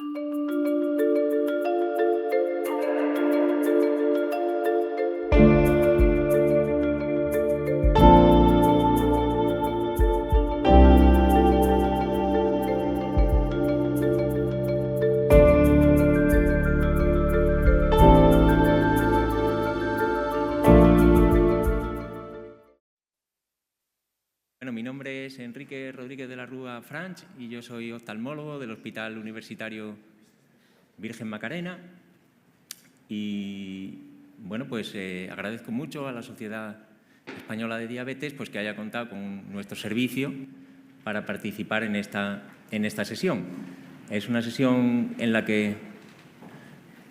Bueno, mi nombre es Enrique Rodríguez de la Rúa Franch y yo soy oftalmólogo del Hospital Universitario Virgen Macarena. Y bueno, pues agradezco mucho a la Sociedad Española de Diabetes pues, que haya contado con nuestro servicio para participar en esta sesión. Es una sesión en la que,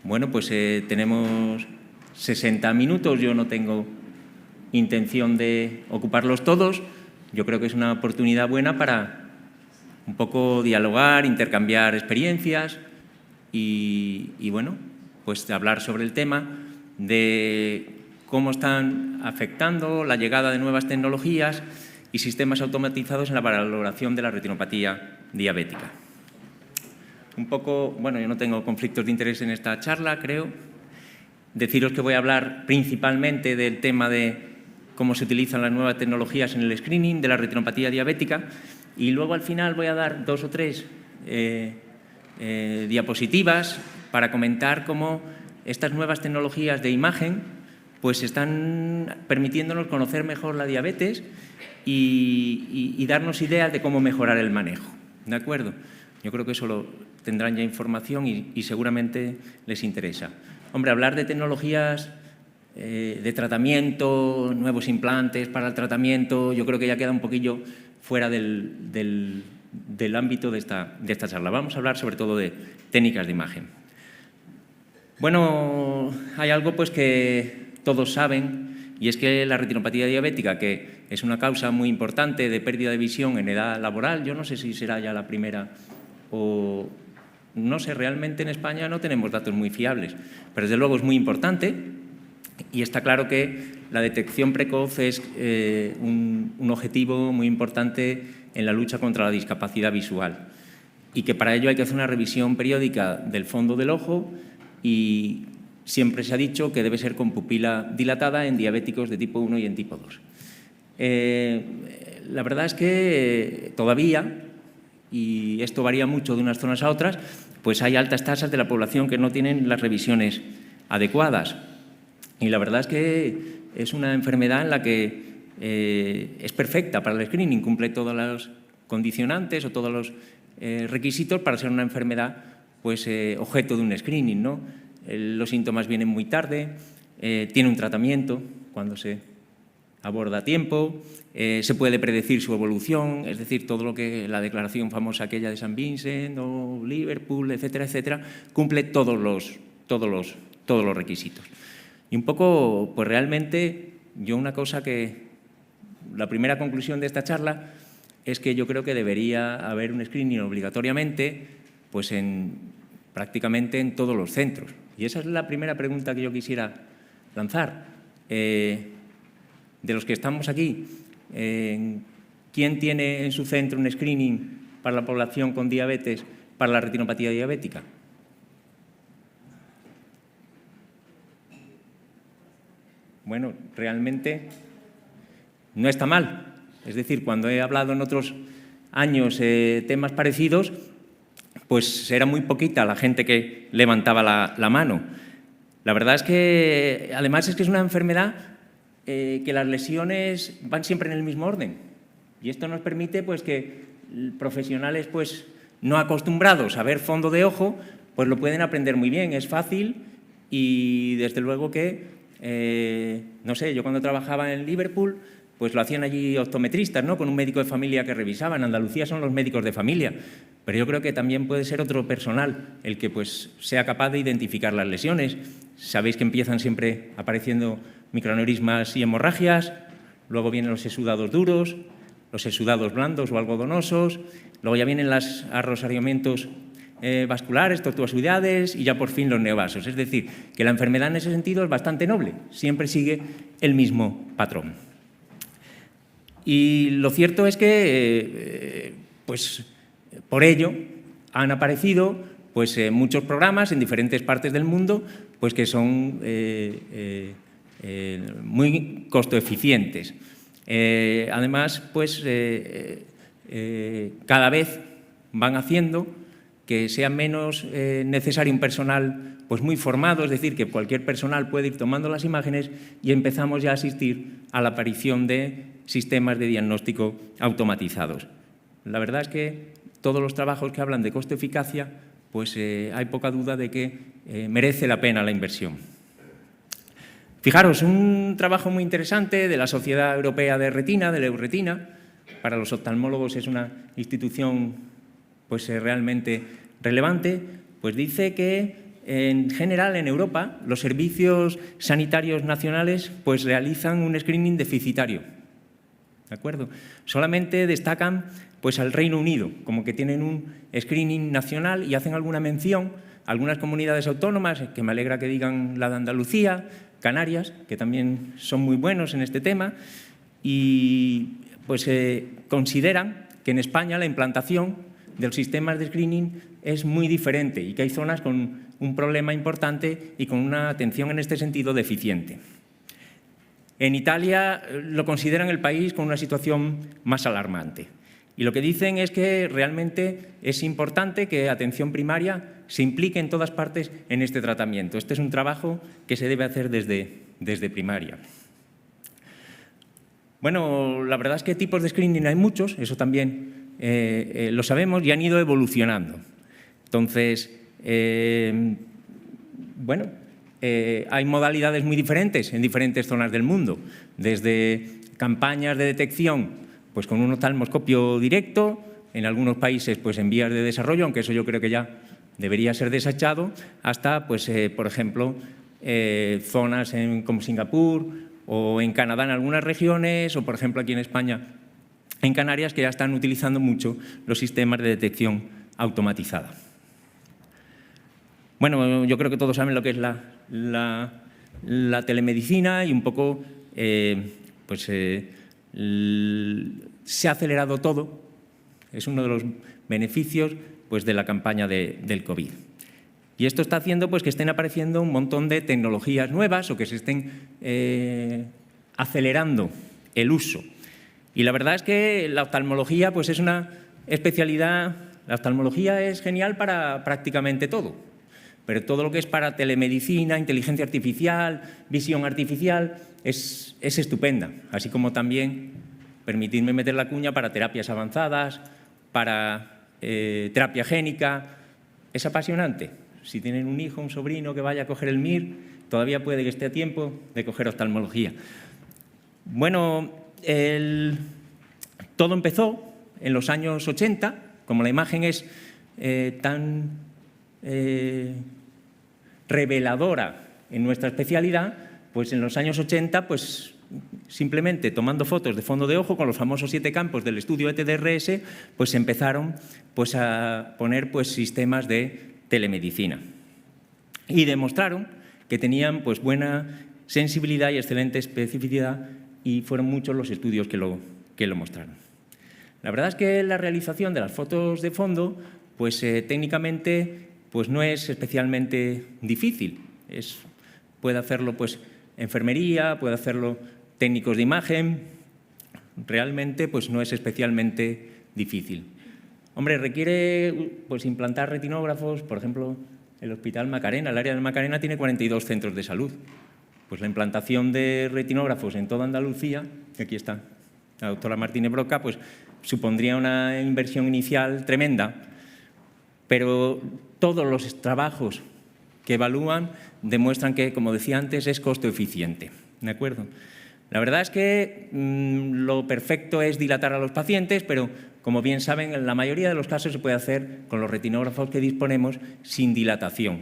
bueno, pues tenemos 60 minutos. Yo no tengo intención de ocuparlos todos. Yo creo que es una oportunidad buena para un poco dialogar, intercambiar experiencias y bueno, pues hablar sobre el tema de cómo están afectando la llegada de nuevas tecnologías y sistemas automatizados en la valoración de la retinopatía diabética. Un poco, bueno, yo no tengo conflictos de interés en esta charla, creo. Deciros que voy a hablar principalmente del tema de cómo se utilizan las nuevas tecnologías en el screening de la retinopatía diabética y luego al final voy a dar 2 o 3 diapositivas para comentar cómo estas nuevas tecnologías de imagen pues están permitiéndonos conocer mejor la diabetes y darnos ideas de cómo mejorar el manejo. ¿De acuerdo? Yo creo que eso tendrán ya información y seguramente les interesa. Hombre, hablar de tecnologías de tratamiento, nuevos implantes para el tratamiento, yo creo que ya queda un poquillo fuera del ámbito de esta charla. Vamos a hablar sobre todo de técnicas de imagen. Bueno, hay algo pues que todos saben y es que la retinopatía diabética, que es una causa muy importante de pérdida de visión en edad laboral, yo no sé si será ya la primera o no sé, realmente en España no tenemos datos muy fiables, pero desde luego es muy importante. Y está claro que la detección precoz es un objetivo muy importante en la lucha contra la discapacidad visual y que para ello hay que hacer una revisión periódica del fondo del ojo y siempre se ha dicho que debe ser con pupila dilatada en diabéticos de tipo 1 y en tipo 2. La verdad es que todavía, y esto varía mucho de unas zonas a otras, pues hay altas tasas de la población que no tienen las revisiones adecuadas. Y la verdad es que es una enfermedad en la que es perfecta para el screening, cumple todos los condicionantes o todos los requisitos para ser una enfermedad pues, objeto de un screening, ¿no? Los síntomas vienen muy tarde, tiene un tratamiento cuando se aborda a tiempo, se puede predecir su evolución, es decir, todo lo que la declaración famosa aquella de San Vincent o Liverpool, etcétera, etcétera, cumple todos los requisitos. Y un poco, pues realmente, la primera conclusión de esta charla es que yo creo que debería haber un screening obligatoriamente, pues prácticamente en todos los centros. Y esa es la primera pregunta que yo quisiera lanzar. De los que estamos aquí, ¿quién tiene en su centro un screening para la población con diabetes, para la retinopatía diabética? Bueno, realmente no está mal. Es decir, cuando he hablado en otros años temas parecidos, pues era muy poquita la gente que levantaba la mano. La verdad es que, además, es que es una enfermedad que las lesiones van siempre en el mismo orden. Y esto nos permite pues, que profesionales pues, no acostumbrados a ver fondo de ojo, pues lo pueden aprender muy bien, es fácil y desde luego que no sé, yo cuando trabajaba en Liverpool, pues lo hacían allí optometristas, ¿no? Con un médico de familia que revisaba. En Andalucía son los médicos de familia, pero yo creo que también puede ser otro personal el que pues, sea capaz de identificar las lesiones. Sabéis que empiezan siempre apareciendo microaneurismas y hemorragias, luego vienen los exudados duros, los exudados blandos o algodonosos, luego ya vienen los arrosariamientos vasculares, tortuosidades y ya por fin los neovasos. Es decir, que la enfermedad en ese sentido es bastante noble, siempre sigue el mismo patrón. Y lo cierto es que, pues, por ello han aparecido pues muchos programas en diferentes partes del mundo pues que son muy costo eficientes. Además, pues cada vez van haciendo que sea menos necesario un personal pues muy formado, es decir, que cualquier personal puede ir tomando las imágenes y empezamos ya a asistir a la aparición de sistemas de diagnóstico automatizados. La verdad es que todos los trabajos que hablan de costo-eficacia, pues hay poca duda de que merece la pena la inversión. Fijaros, un trabajo muy interesante de la Sociedad Europea de Retina, de la Euretina. Para los oftalmólogos es una institución pues, realmente relevante, pues dice que en general en Europa los servicios sanitarios nacionales pues, realizan un screening deficitario. ¿De acuerdo? Solamente destacan pues, al Reino Unido, como que tienen un screening nacional y hacen alguna mención a algunas comunidades autónomas, que me alegra que digan la de Andalucía, Canarias, que también son muy buenos en este tema, y pues consideran que en España la implantación de los sistemas de screening es muy diferente y que hay zonas con un problema importante y con una atención en este sentido deficiente. En Italia lo consideran el país con una situación más alarmante. Y lo que dicen es que realmente es importante que atención primaria se implique en todas partes en este tratamiento. Este es un trabajo que se debe hacer desde primaria. Bueno, la verdad es que tipos de screening hay muchos, eso también lo sabemos, y han ido evolucionando. Entonces, bueno, hay modalidades muy diferentes en diferentes zonas del mundo, desde campañas de detección pues con un oftalmoscopio directo, en algunos países pues en vías de desarrollo, aunque eso yo creo que ya debería ser desechado, hasta, pues, por ejemplo, zonas como Singapur o en Canadá en algunas regiones, o por ejemplo aquí en España, en Canarias, que ya están utilizando mucho los sistemas de detección automatizada. Bueno, yo creo que todos saben lo que es la telemedicina y un poco se ha acelerado todo. Es uno de los beneficios pues, de la campaña del COVID. Y esto está haciendo pues, que estén apareciendo un montón de tecnologías nuevas o que se estén acelerando el uso. Y la verdad es que la oftalmología pues, es una especialidad. La oftalmología es genial para prácticamente todo, pero todo lo que es para telemedicina, inteligencia artificial, visión artificial, es estupenda, así como también, permitidme meter la cuña, para terapias avanzadas, para terapia génica. Es apasionante. Si tienen un hijo, un sobrino que vaya a coger el MIR, todavía puede que esté a tiempo de coger oftalmología. Bueno, todo empezó en los años 80, como la imagen es tan reveladora en nuestra especialidad, pues en los años 80, pues simplemente tomando fotos de fondo de ojo con los famosos 7 campos del estudio ETDRS, pues se empezaron pues, a poner pues, sistemas de telemedicina y demostraron que tenían pues, buena sensibilidad y excelente especificidad, y fueron muchos los estudios que lo mostraron. La verdad es que la realización de las fotos de fondo pues, técnicamente pues, no es especialmente difícil. Puede hacerlo pues, enfermería, puede hacerlo técnicos de imagen. Realmente pues, no es especialmente difícil. Hombre, requiere pues, implantar retinógrafos, por ejemplo, el Hospital Macarena. El área del Macarena tiene 42 centros de salud. Pues la implantación de retinógrafos en toda Andalucía, que aquí está la doctora Martínez Broca, pues supondría una inversión inicial tremenda, pero todos los trabajos que evalúan demuestran que, como decía antes, es costo eficiente. ¿De acuerdo? La verdad es que lo perfecto es dilatar a los pacientes, pero como bien saben, en la mayoría de los casos se puede hacer con los retinógrafos que disponemos sin dilatación.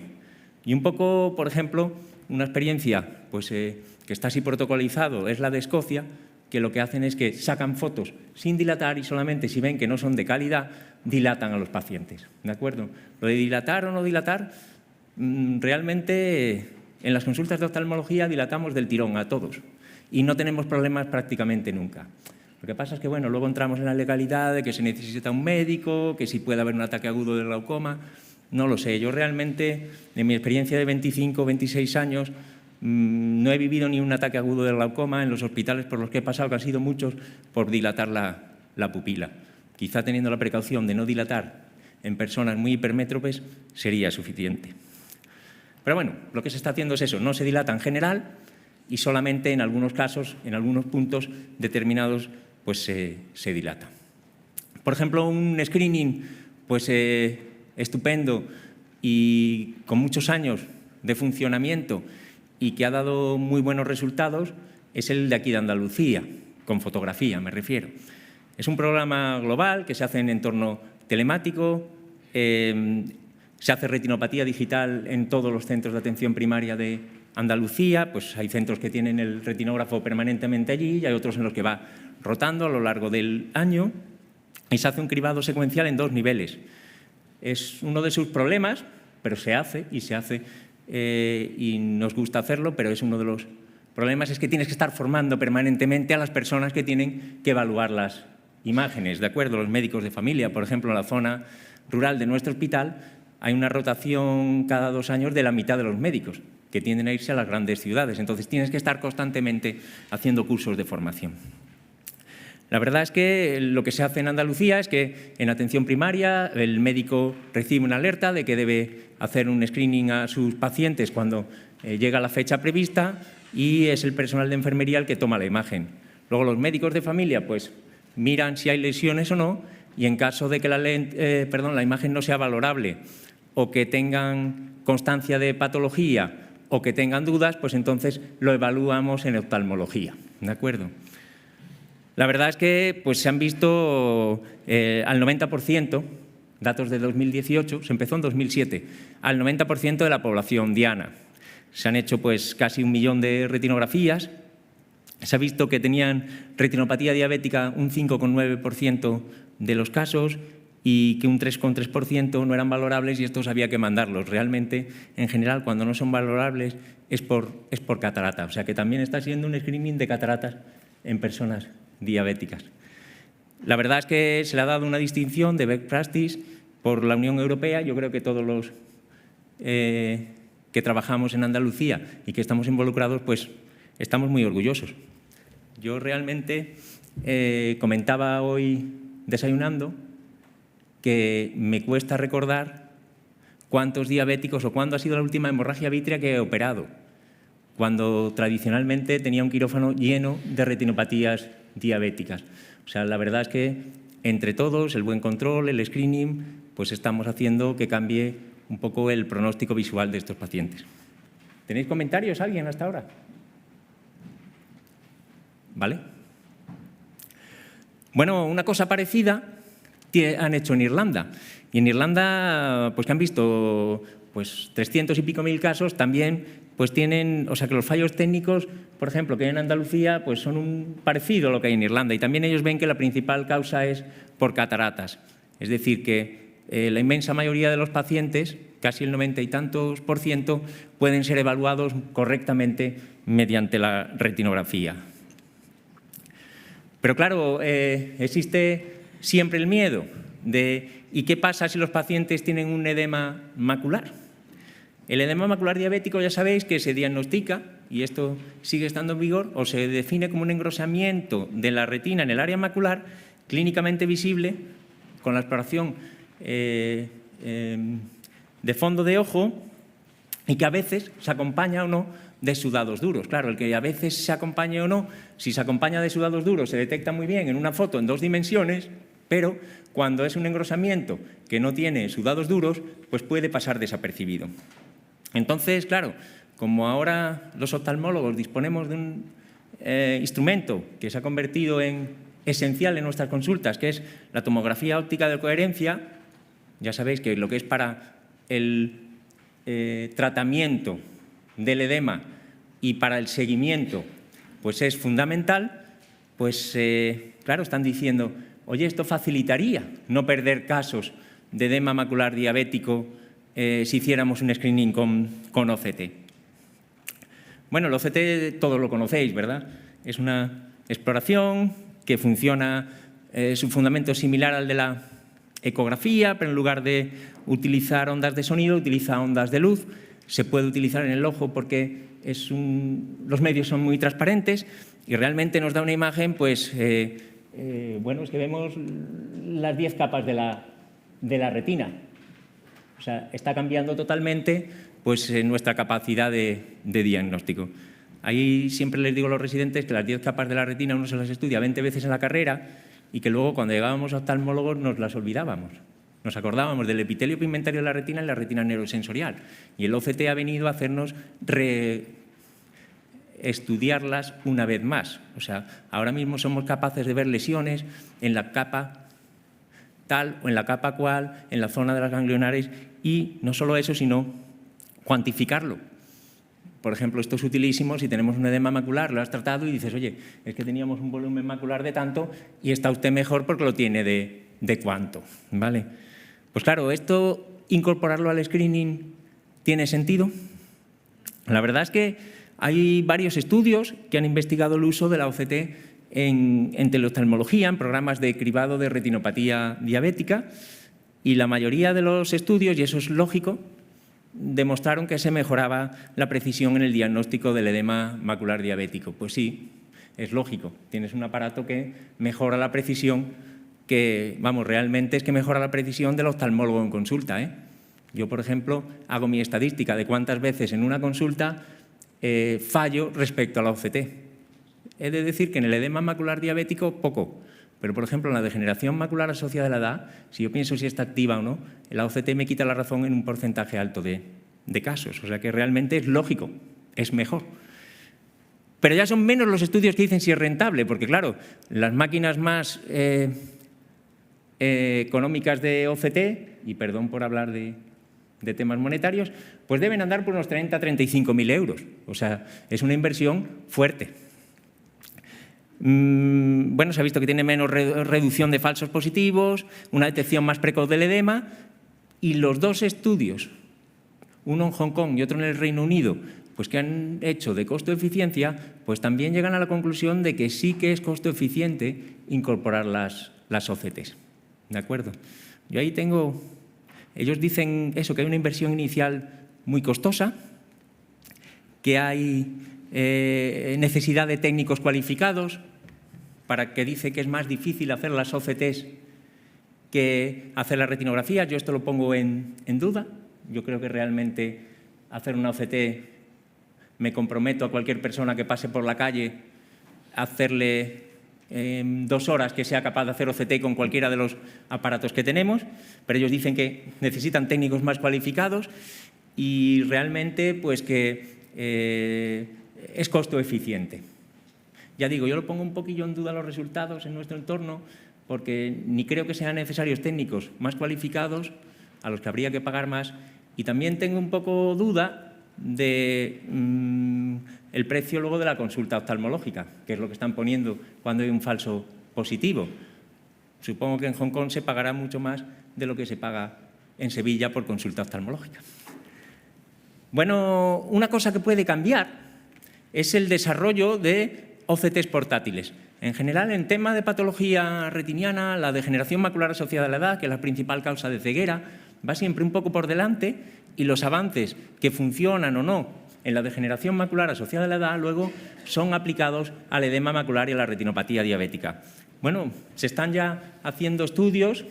Y un poco, por ejemplo, una experiencia pues, que está así protocolizado es la de Escocia, que lo que hacen es que sacan fotos sin dilatar y solamente si ven que no son de calidad, dilatan a los pacientes. ¿De acuerdo? Lo de dilatar o no dilatar, realmente en las consultas de oftalmología dilatamos del tirón a todos y no tenemos problemas prácticamente nunca. Lo que pasa es que bueno, luego entramos en la legalidad de que se necesita un médico, que si puede haber un ataque agudo de glaucoma. No lo sé. Yo realmente, en mi experiencia de 25 o 26 años, no he vivido ni un ataque agudo de glaucoma en los hospitales por los que he pasado, que han sido muchos, por dilatar la pupila. Quizá teniendo la precaución de no dilatar en personas muy hipermétropes sería suficiente. Pero bueno, lo que se está haciendo es eso, no se dilata en general y solamente en algunos casos, en algunos puntos determinados, pues se dilata. Por ejemplo, un screening pues, estupendo y con muchos años de funcionamiento y que ha dado muy buenos resultados es el de aquí de Andalucía, con fotografía me refiero. Es un programa global que se hace en entorno telemático, se hace retinopatía digital en todos los centros de atención primaria de Andalucía, pues hay centros que tienen el retinógrafo permanentemente allí y hay otros en los que va rotando a lo largo del año y se hace un cribado secuencial en 2 niveles. Es uno de sus problemas, pero se hace y nos gusta hacerlo, pero es uno de los problemas es que tienes que estar formando permanentemente a las personas que tienen que evaluar las imágenes, ¿de acuerdo? Los médicos de familia, por ejemplo, en la zona rural de nuestro hospital hay una rotación cada 2 años de la mitad de los médicos que tienden a irse a las grandes ciudades. Entonces, tienes que estar constantemente haciendo cursos de formación. La verdad es que lo que se hace en Andalucía es que en atención primaria el médico recibe una alerta de que debe hacer un screening a sus pacientes cuando llega la fecha prevista y es el personal de enfermería el que toma la imagen. Luego los médicos de familia pues miran si hay lesiones o no y en caso de que la imagen no sea valorable o que tengan constancia de patología o que tengan dudas, pues entonces lo evaluamos en oftalmología, ¿de acuerdo? La verdad es que pues, se han visto al 90%, datos de 2018, se empezó en 2007, al 90% de la población diana. Se han hecho pues, casi 1 millón de retinografías. Se ha visto que tenían retinopatía diabética un 5,9% de los casos y que un 3,3% no eran valorables y estos había que mandarlos. Realmente, en general, cuando no son valorables es por catarata. O sea que también está siendo un screening de cataratas en personas diabéticas. La verdad es que se le ha dado una distinción de Best Practice por la Unión Europea. Yo creo que todos los que trabajamos en Andalucía y que estamos involucrados, pues estamos muy orgullosos. Yo realmente comentaba hoy desayunando que me cuesta recordar cuántos diabéticos o cuándo ha sido la última hemorragia vítrea que he operado, cuando tradicionalmente tenía un quirófano lleno de retinopatías diabéticas. O sea, la verdad es que entre todos, el buen control, el screening, pues estamos haciendo que cambie un poco el pronóstico visual de estos pacientes. ¿Tenéis comentarios alguien hasta ahora? ¿Vale? Bueno, una cosa parecida han hecho en Irlanda. Y en Irlanda, pues que han visto pues 300 y pico mil casos, también pues tienen, o sea que los fallos técnicos, por ejemplo, que hay en Andalucía, pues son un parecido a lo que hay en Irlanda. Y también ellos ven que la principal causa es por cataratas. Es decir, que la inmensa mayoría de los pacientes, casi el 90 y tantos %, pueden ser evaluados correctamente mediante la retinografía. Pero claro, existe siempre el miedo de ¿y qué pasa si los pacientes tienen un edema macular? El edema macular diabético ya sabéis que se diagnostica, y esto sigue estando en vigor, o se define como un engrosamiento de la retina en el área macular clínicamente visible con la exploración de fondo de ojo y que a veces se acompaña o no de sudados duros. Claro, el que a veces se acompañe o no, si se acompaña de sudados duros se detecta muy bien en una foto en 2 dimensiones, pero cuando es un engrosamiento que no tiene sudados duros, pues puede pasar desapercibido. Entonces, claro, como ahora los oftalmólogos disponemos de un instrumento que se ha convertido en esencial en nuestras consultas, que es la tomografía óptica de coherencia, ya sabéis que lo que es para el tratamiento del edema y para el seguimiento pues es fundamental, pues claro, están diciendo, oye, esto facilitaría no perder casos de edema macular diabético si hiciéramos un screening con OCT. Bueno, el OCT todos lo conocéis, ¿verdad? Es una exploración que funciona, su fundamento es similar al de la ecografía, pero en lugar de utilizar ondas de sonido, utiliza ondas de luz. Se puede utilizar en el ojo porque los medios son muy transparentes y realmente nos da una imagen, pues, bueno, es que vemos las 10 capas de la retina. O sea, está cambiando totalmente, pues, nuestra capacidad de diagnóstico. Ahí siempre les digo a los residentes que las 10 capas de la retina uno se las estudia 20 veces en la carrera y que luego cuando llegábamos a oftalmólogos nos las olvidábamos. Nos acordábamos del epitelio pigmentario de la retina y la retina neurosensorial. Y el OCT ha venido a hacernos estudiarlas una vez más. O sea, ahora mismo somos capaces de ver lesiones en la capa tal o en la capa cual, en la zona de las ganglionares, y no solo eso, sino cuantificarlo. Por ejemplo, esto es utilísimo si tenemos un edema macular, lo has tratado y dices, oye, es que teníamos un volumen macular de tanto y está usted mejor porque lo tiene de cuánto, ¿vale? Pues claro, esto, incorporarlo al screening, ¿tiene sentido? La verdad es que hay varios estudios que han investigado el uso de la OCT en teleoftalmología, en programas de cribado de retinopatía diabética, y la mayoría de los estudios, y eso es lógico, demostraron que se mejoraba la precisión en el diagnóstico del edema macular diabético. Pues sí, es lógico, tienes un aparato que mejora la precisión, que, vamos, realmente es que mejora la precisión del oftalmólogo en consulta, ¿eh? Yo, por ejemplo, hago mi estadística de cuántas veces en una consulta fallo respecto a la OCT. He de decir que en el edema macular diabético, poco. Pero, por ejemplo, en la degeneración macular asociada a la edad, si yo pienso si está activa o no, la OCT me quita la razón en un porcentaje alto de casos. O sea que realmente es lógico, es mejor. Pero ya son menos los estudios que dicen si es rentable, porque, claro, las máquinas más económicas de OCT, y perdón por hablar de temas monetarios, pues deben andar por unos 30.000 a 35.000 euros. O sea, es una inversión fuerte. Bueno, se ha visto que tiene menos reducción de falsos positivos, una detección más precoz del edema, y los dos estudios, uno en Hong Kong y otro en el Reino Unido, pues que han hecho de costo-eficiencia, pues también llegan a la conclusión de que sí que es costo-eficiente incorporar las OCTs. ¿De acuerdo? Yo ahí tengo... Ellos dicen eso, que hay una inversión inicial muy costosa, que hay necesidad de técnicos cualificados, para que dice que es más difícil hacer las OCTs que hacer las retinografías. Yo esto lo pongo en duda. Yo creo que realmente hacer una OCT, me comprometo a cualquier persona que pase por la calle a hacerle 2 horas que sea capaz de hacer OCT con cualquiera de los aparatos que tenemos, pero ellos dicen que necesitan técnicos más cualificados y realmente pues que es costo eficiente. Ya digo, yo lo pongo un poquillo en duda los resultados en nuestro entorno porque ni creo que sean necesarios técnicos más cualificados a los que habría que pagar más, y también tengo un poco duda de el precio luego de la consulta oftalmológica, que es lo que están poniendo cuando hay un falso positivo. Supongo que en Hong Kong se pagará mucho más de lo que se paga en Sevilla por consulta oftalmológica. Bueno, una cosa que puede cambiar es el desarrollo de OCTs portátiles. En general, en tema de patología retiniana, la degeneración macular asociada a la edad, que es la principal causa de ceguera, va siempre un poco por delante, y los avances que funcionan o no en la degeneración macular asociada a la edad luego son aplicados al edema macular y a la retinopatía diabética. Bueno, se están ya haciendo estudios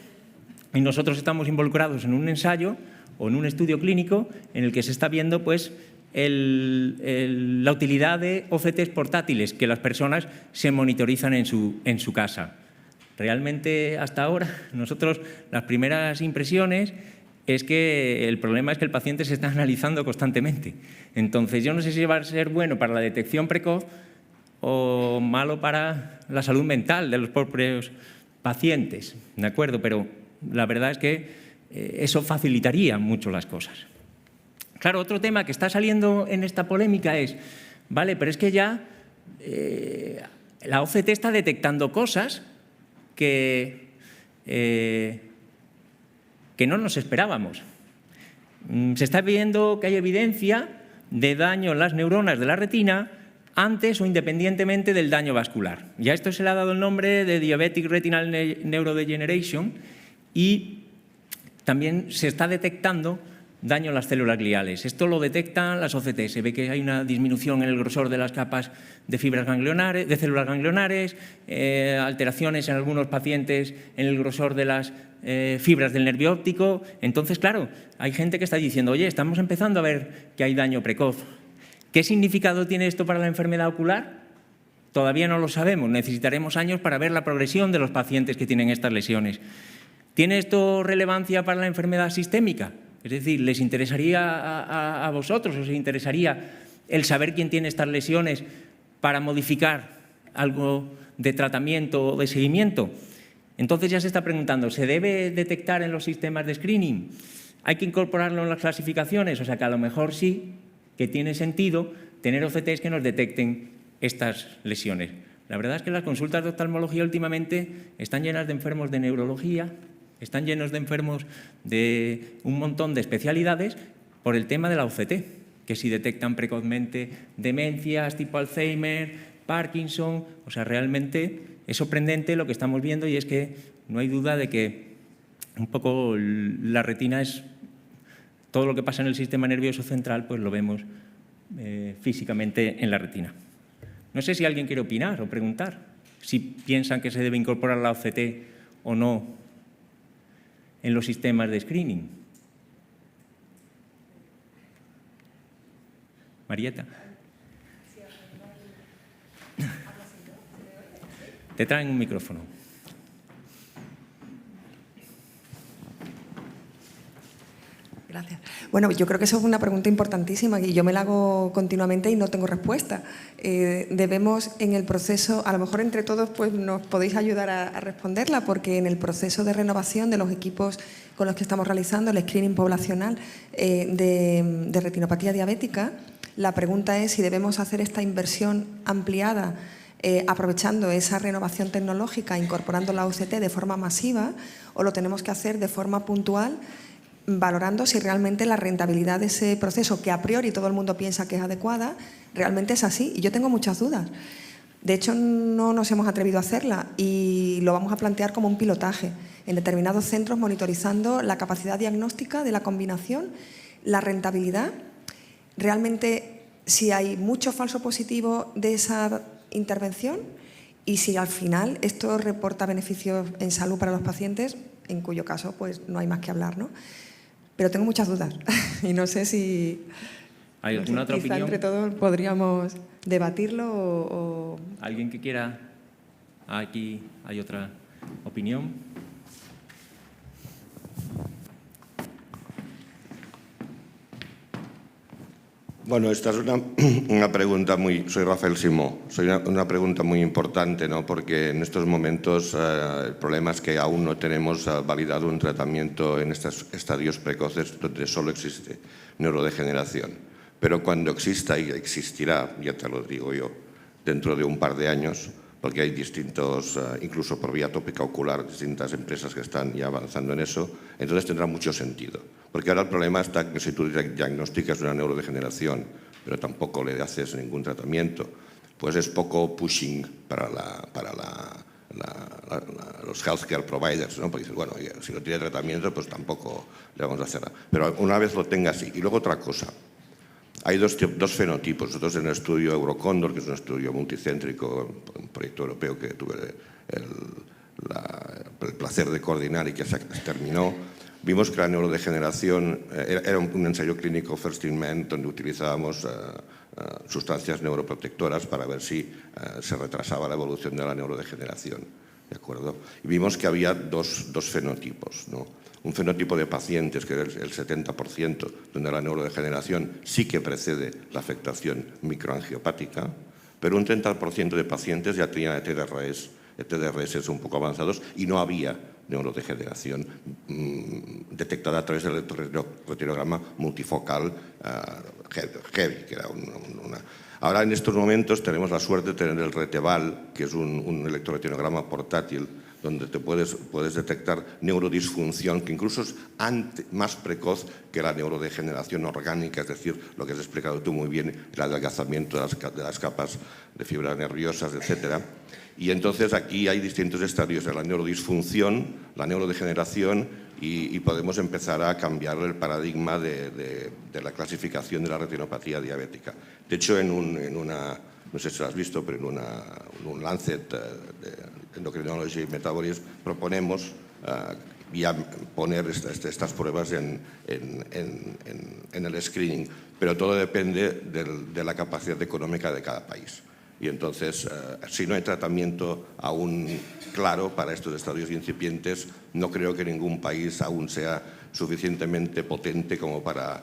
y nosotros estamos involucrados en un ensayo o en un estudio clínico en el que se está viendo pues, la utilidad de OCTs portátiles, que las personas se monitorizan en su casa. Realmente, hasta ahora, nosotros las primeras impresiones es que el problema es que el paciente se está analizando constantemente. Entonces, yo no sé si va a ser bueno para la detección precoz o malo para la salud mental de los propios pacientes, ¿de acuerdo? Pero la verdad es que eso facilitaría mucho las cosas. Claro, otro tema que está saliendo en esta polémica es, vale, pero es que ya la OCT está detectando cosas que no nos esperábamos. Se está viendo que hay evidencia de daño en las neuronas de la retina antes o independientemente del daño vascular. Ya esto se le ha dado el nombre de Diabetic Retinal Neurodegeneration y también se está detectando daño a las células gliales. Esto lo detectan las OCT. Se ve que hay una disminución en el grosor de las capas de fibras ganglionares, de células ganglionares, alteraciones en algunos pacientes en el grosor de las fibras del nervio óptico. Entonces, claro, hay gente que está diciendo, oye, estamos empezando a ver que hay daño precoz. ¿Qué significado tiene esto para la enfermedad ocular? Todavía no lo sabemos. Necesitaremos años para ver la progresión de los pacientes que tienen estas lesiones. ¿Tiene esto relevancia para la enfermedad sistémica? Es decir, ¿les interesaría a vosotros, os interesaría el saber quién tiene estas lesiones para modificar algo de tratamiento o de seguimiento? Entonces ya se está preguntando, ¿se debe detectar en los sistemas de screening? ¿Hay que incorporarlo en las clasificaciones? O sea que a lo mejor sí que tiene sentido tener OCTs que nos detecten estas lesiones. La verdad es que las consultas de oftalmología últimamente están llenas de enfermos de neurología, están llenos de enfermos de un montón de especialidades por el tema de la OCT, que si detectan precozmente demencias tipo Alzheimer, Parkinson. O sea, realmente es sorprendente lo que estamos viendo y es que no hay duda de que un poco la retina es todo lo que pasa en el sistema nervioso central, pues lo vemos físicamente en la retina. No sé si alguien quiere opinar o preguntar si piensan que se debe incorporar la OCT o no en los sistemas de screening. Marieta. Te traen un micrófono. Gracias. Bueno, yo creo que eso es una pregunta importantísima y yo me la hago continuamente y no tengo respuesta. Debemos en el proceso, a lo mejor entre todos pues nos podéis ayudar a responderla, porque en el proceso de renovación de los equipos con los que estamos realizando el screening poblacional de retinopatía diabética, la pregunta es si debemos hacer esta inversión ampliada aprovechando esa renovación tecnológica, incorporando la OCT de forma masiva, o lo tenemos que hacer de forma puntual, valorando si realmente la rentabilidad de ese proceso, que a priori todo el mundo piensa que es adecuada, realmente es así. Y yo tengo muchas dudas. De hecho, no nos hemos atrevido a hacerla y lo vamos a plantear como un pilotaje en determinados centros, monitorizando la capacidad diagnóstica de la combinación, la rentabilidad, realmente si hay mucho falso positivo de esa intervención y si al final esto reporta beneficios en salud para los pacientes, en cuyo caso pues no hay más que hablar, ¿no? Pero tengo muchas dudas y no sé si ¿Hay alguna otra opinión? entre todos podríamos debatirlo o... ¿Alguien que quiera? Aquí hay otra opinión. Bueno, esta es una pregunta soy Rafael Simó, una pregunta muy importante, ¿no? Porque en estos momentos el problema es que aún no tenemos validado un tratamiento en estos estadios precoces donde solo existe neurodegeneración. Pero cuando exista, y existirá, ya te lo digo yo, dentro de un par de años, porque hay distintos, incluso por vía tópica ocular, distintas empresas que están ya avanzando en eso, entonces tendrá mucho sentido. Porque ahora el problema está que si tú diagnosticas una neurodegeneración, pero tampoco le haces ningún tratamiento, pues es poco pushing para los healthcare providers, ¿no? Porque dices, bueno, si no tiene tratamiento, pues tampoco le vamos a hacer nada. Pero una vez lo tenga así. Y luego otra cosa. Hay dos fenotipos. Nosotros en el estudio Eurocóndor, que es un estudio multicéntrico, un proyecto europeo que tuve el placer de coordinar y que se terminó, vimos que la neurodegeneración era un ensayo clínico first in man donde utilizábamos sustancias neuroprotectoras para ver si se retrasaba la evolución de la neurodegeneración. ¿De acuerdo? Y vimos que había dos fenotipos, ¿no? Un fenotipo de pacientes, que era el 70%, donde la neurodegeneración sí que precede la afectación microangiopática, pero un 30% de pacientes ya tenían ETDRS un poco avanzados y no había neurodegeneración detectada a través del retinograma multifocal heavy, que era una... Ahora, en estos momentos, tenemos la suerte de tener el Reteval, que es un electroretinograma portátil, donde te puedes detectar neurodisfunción, que incluso es más precoz que la neurodegeneración orgánica, es decir, lo que has explicado tú muy bien, el adelgazamiento de las capas de fibras nerviosas, etc. Y entonces aquí hay distintos estadios de la neurodisfunción, la neurodegeneración, y podemos empezar a cambiar el paradigma de la clasificación de la retinopatía diabética. De hecho, en una, no sé si lo has visto, pero en un Lancet de Endocrinology y Metabolism proponemos ya poner estas pruebas en el screening, pero todo depende de la capacidad económica de cada país. Y entonces, si no hay tratamiento aún claro para estos estadios incipientes, no creo que ningún país aún sea suficientemente potente como para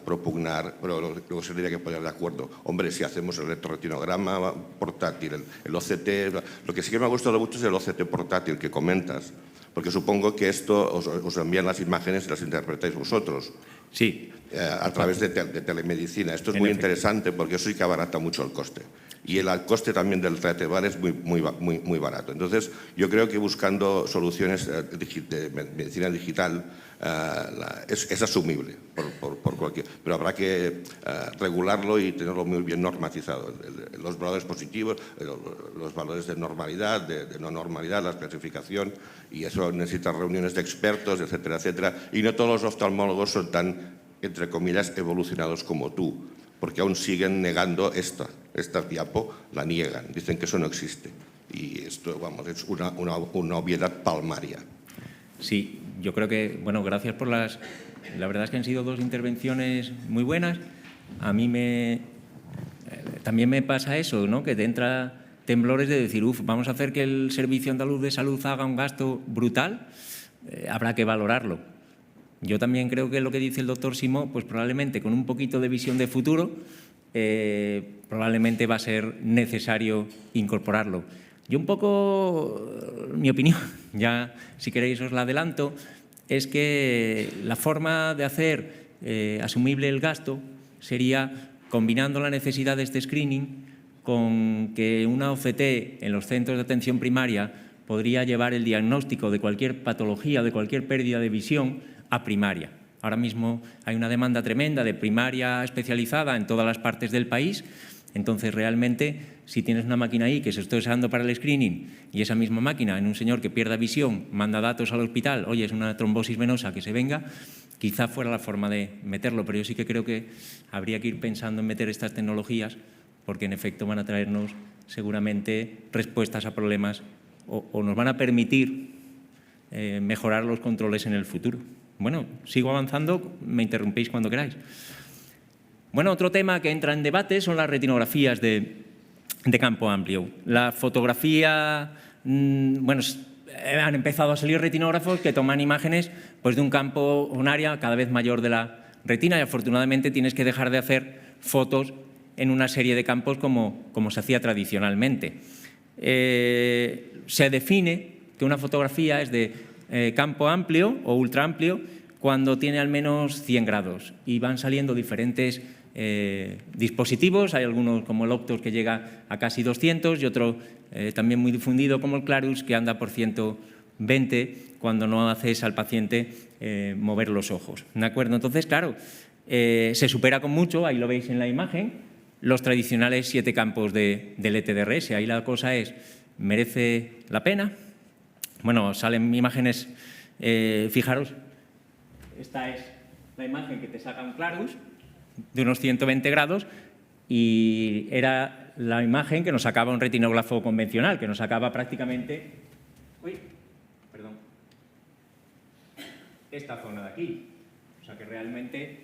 propugnar, pero luego se tendría que poner de acuerdo. Hombre, si hacemos el electroretinograma portátil, el OCT, lo que sí que me ha gustado mucho es el OCT portátil que comentas, porque supongo que esto os envían las imágenes y las interpretáis vosotros. Sí. A través de telemedicina. Esto es muy interesante porque eso sí que abarata mucho el coste. Y el coste también del Retebar es muy barato. Entonces, yo creo que buscando soluciones de medicina digital es asumible por cualquier... Pero habrá que regularlo y tenerlo muy bien normatizado. Los valores positivos, los valores de normalidad, de no normalidad, la clasificación, y eso necesita reuniones de expertos, etcétera, etcétera. Y no todos los oftalmólogos son tan, entre comillas, evolucionados como tú, porque aún siguen negando esta diapo, la niegan, dicen que eso no existe. Y esto, vamos, es una obviedad palmaria. Sí, yo creo que, bueno, gracias por las... La verdad es que han sido dos intervenciones muy buenas. A mí también me pasa eso, ¿no? Que te entra temblores de decir, vamos a hacer que el Servicio Andaluz de Salud haga un gasto brutal, habrá que valorarlo. Yo también creo que lo que dice el doctor Simó, pues probablemente con un poquito de visión de futuro, probablemente va a ser necesario incorporarlo. Yo un poco, mi opinión, ya si queréis os la adelanto, es que la forma de hacer asumible el gasto sería combinando la necesidad de este screening con que una OCT en los centros de atención primaria podría llevar el diagnóstico de cualquier patología, de cualquier pérdida de visión a primaria. Ahora mismo hay una demanda tremenda de primaria especializada en todas las partes del país. Entonces, realmente, si tienes una máquina ahí que se está usando para el screening y esa misma máquina en un señor que pierda visión manda datos al hospital, oye, es una trombosis venosa que se venga, quizá fuera la forma de meterlo. Pero yo sí que creo que habría que ir pensando en meter estas tecnologías porque, en efecto, van a traernos seguramente respuestas a problemas o nos van a permitir mejorar los controles en el futuro. Bueno, sigo avanzando, me interrumpéis cuando queráis. Bueno, otro tema que entra en debate son las retinografías de campo amplio. La fotografía, bueno, han empezado a salir retinógrafos que toman imágenes pues, de un campo, un área cada vez mayor de la retina y afortunadamente tienes que dejar de hacer fotos en una serie de campos como se hacía tradicionalmente. Se define que una fotografía es de campo amplio o ultra amplio cuando tiene al menos 100 grados y van saliendo diferentes dispositivos. Hay algunos como el Optos que llega a casi 200 y otro también muy difundido como el Clarus que anda por 120 cuando no haces al paciente mover los ojos. ¿De acuerdo? Entonces, claro, se supera con mucho, ahí lo veis en la imagen, los tradicionales 7 campos del ETDRS. Ahí la cosa es, ¿merece la pena? Bueno, salen imágenes, fijaros, esta es la imagen que te saca un Clarus de unos 120 grados y era la imagen que nos sacaba un retinógrafo convencional, que nos sacaba prácticamente esta zona de aquí. O sea que realmente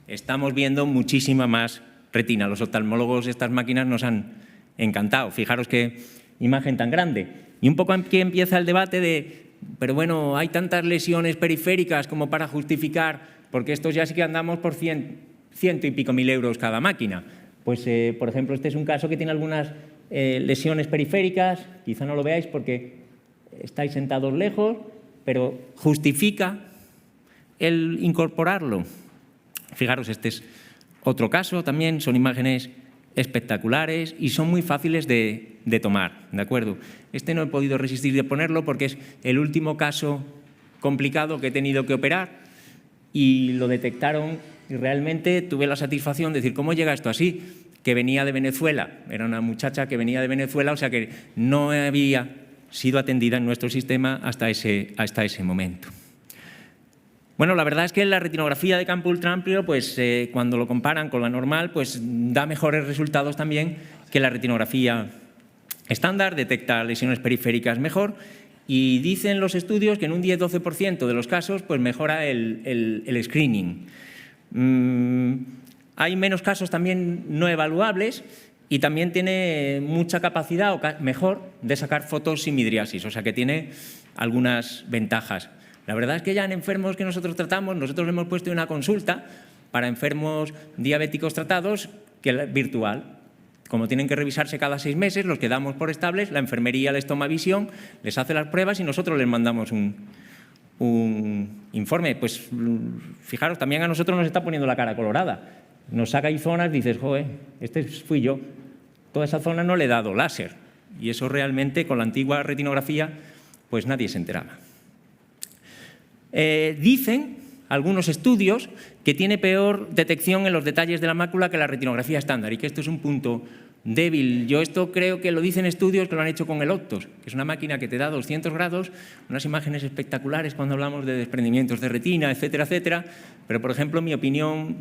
estamos viendo muchísima más retina. Los oftalmólogos, estas máquinas nos han encantado. Fijaros qué imagen tan grande. Y un poco aquí empieza el debate de, pero bueno, hay tantas lesiones periféricas como para justificar, porque estos ya sí que andamos por 100 y pico mil euros cada máquina. Pues, por ejemplo, este es un caso que tiene algunas lesiones periféricas, quizá no lo veáis porque estáis sentados lejos, pero justifica el incorporarlo. Fijaros, este es otro caso también, son imágenes espectaculares y son muy fáciles de tomar, ¿de acuerdo? Este no he podido resistir de ponerlo porque es el último caso complicado que he tenido que operar y lo detectaron y realmente tuve la satisfacción de decir, ¿cómo llega esto así? Que venía de Venezuela, era una muchacha que venía de Venezuela, o sea que no había sido atendida en nuestro sistema hasta ese momento. Bueno, la verdad es que la retinografía de campo ultraamplio, pues cuando lo comparan con la normal, pues da mejores resultados también que la retinografía estándar, detecta lesiones periféricas mejor y dicen los estudios que en un 10-12% de los casos pues mejora el screening. Hay menos casos también no evaluables y también tiene mucha capacidad, o mejor, de sacar fotos sin midriasis, o sea que tiene algunas ventajas. La verdad es que ya en enfermos que nosotros tratamos, nosotros hemos puesto una consulta para enfermos diabéticos tratados que es virtual. Como tienen que revisarse cada 6 meses, los que damos por estables, la enfermería les toma visión, les hace las pruebas y nosotros les mandamos un informe. Pues fijaros, también a nosotros nos está poniendo la cara colorada. Nos saca ahí zonas, dices, joder, este fui yo. Toda esa zona no le he dado láser. Y eso realmente, con la antigua retinografía, pues nadie se enteraba. Dicen algunos estudios que tiene peor detección en los detalles de la mácula que la retinografía estándar y que esto es un punto débil. Yo esto creo que lo dicen estudios que lo han hecho con el Optos, que es una máquina que te da 200 grados, unas imágenes espectaculares cuando hablamos de desprendimientos de retina, etcétera, etcétera. Pero, por ejemplo, mi opinión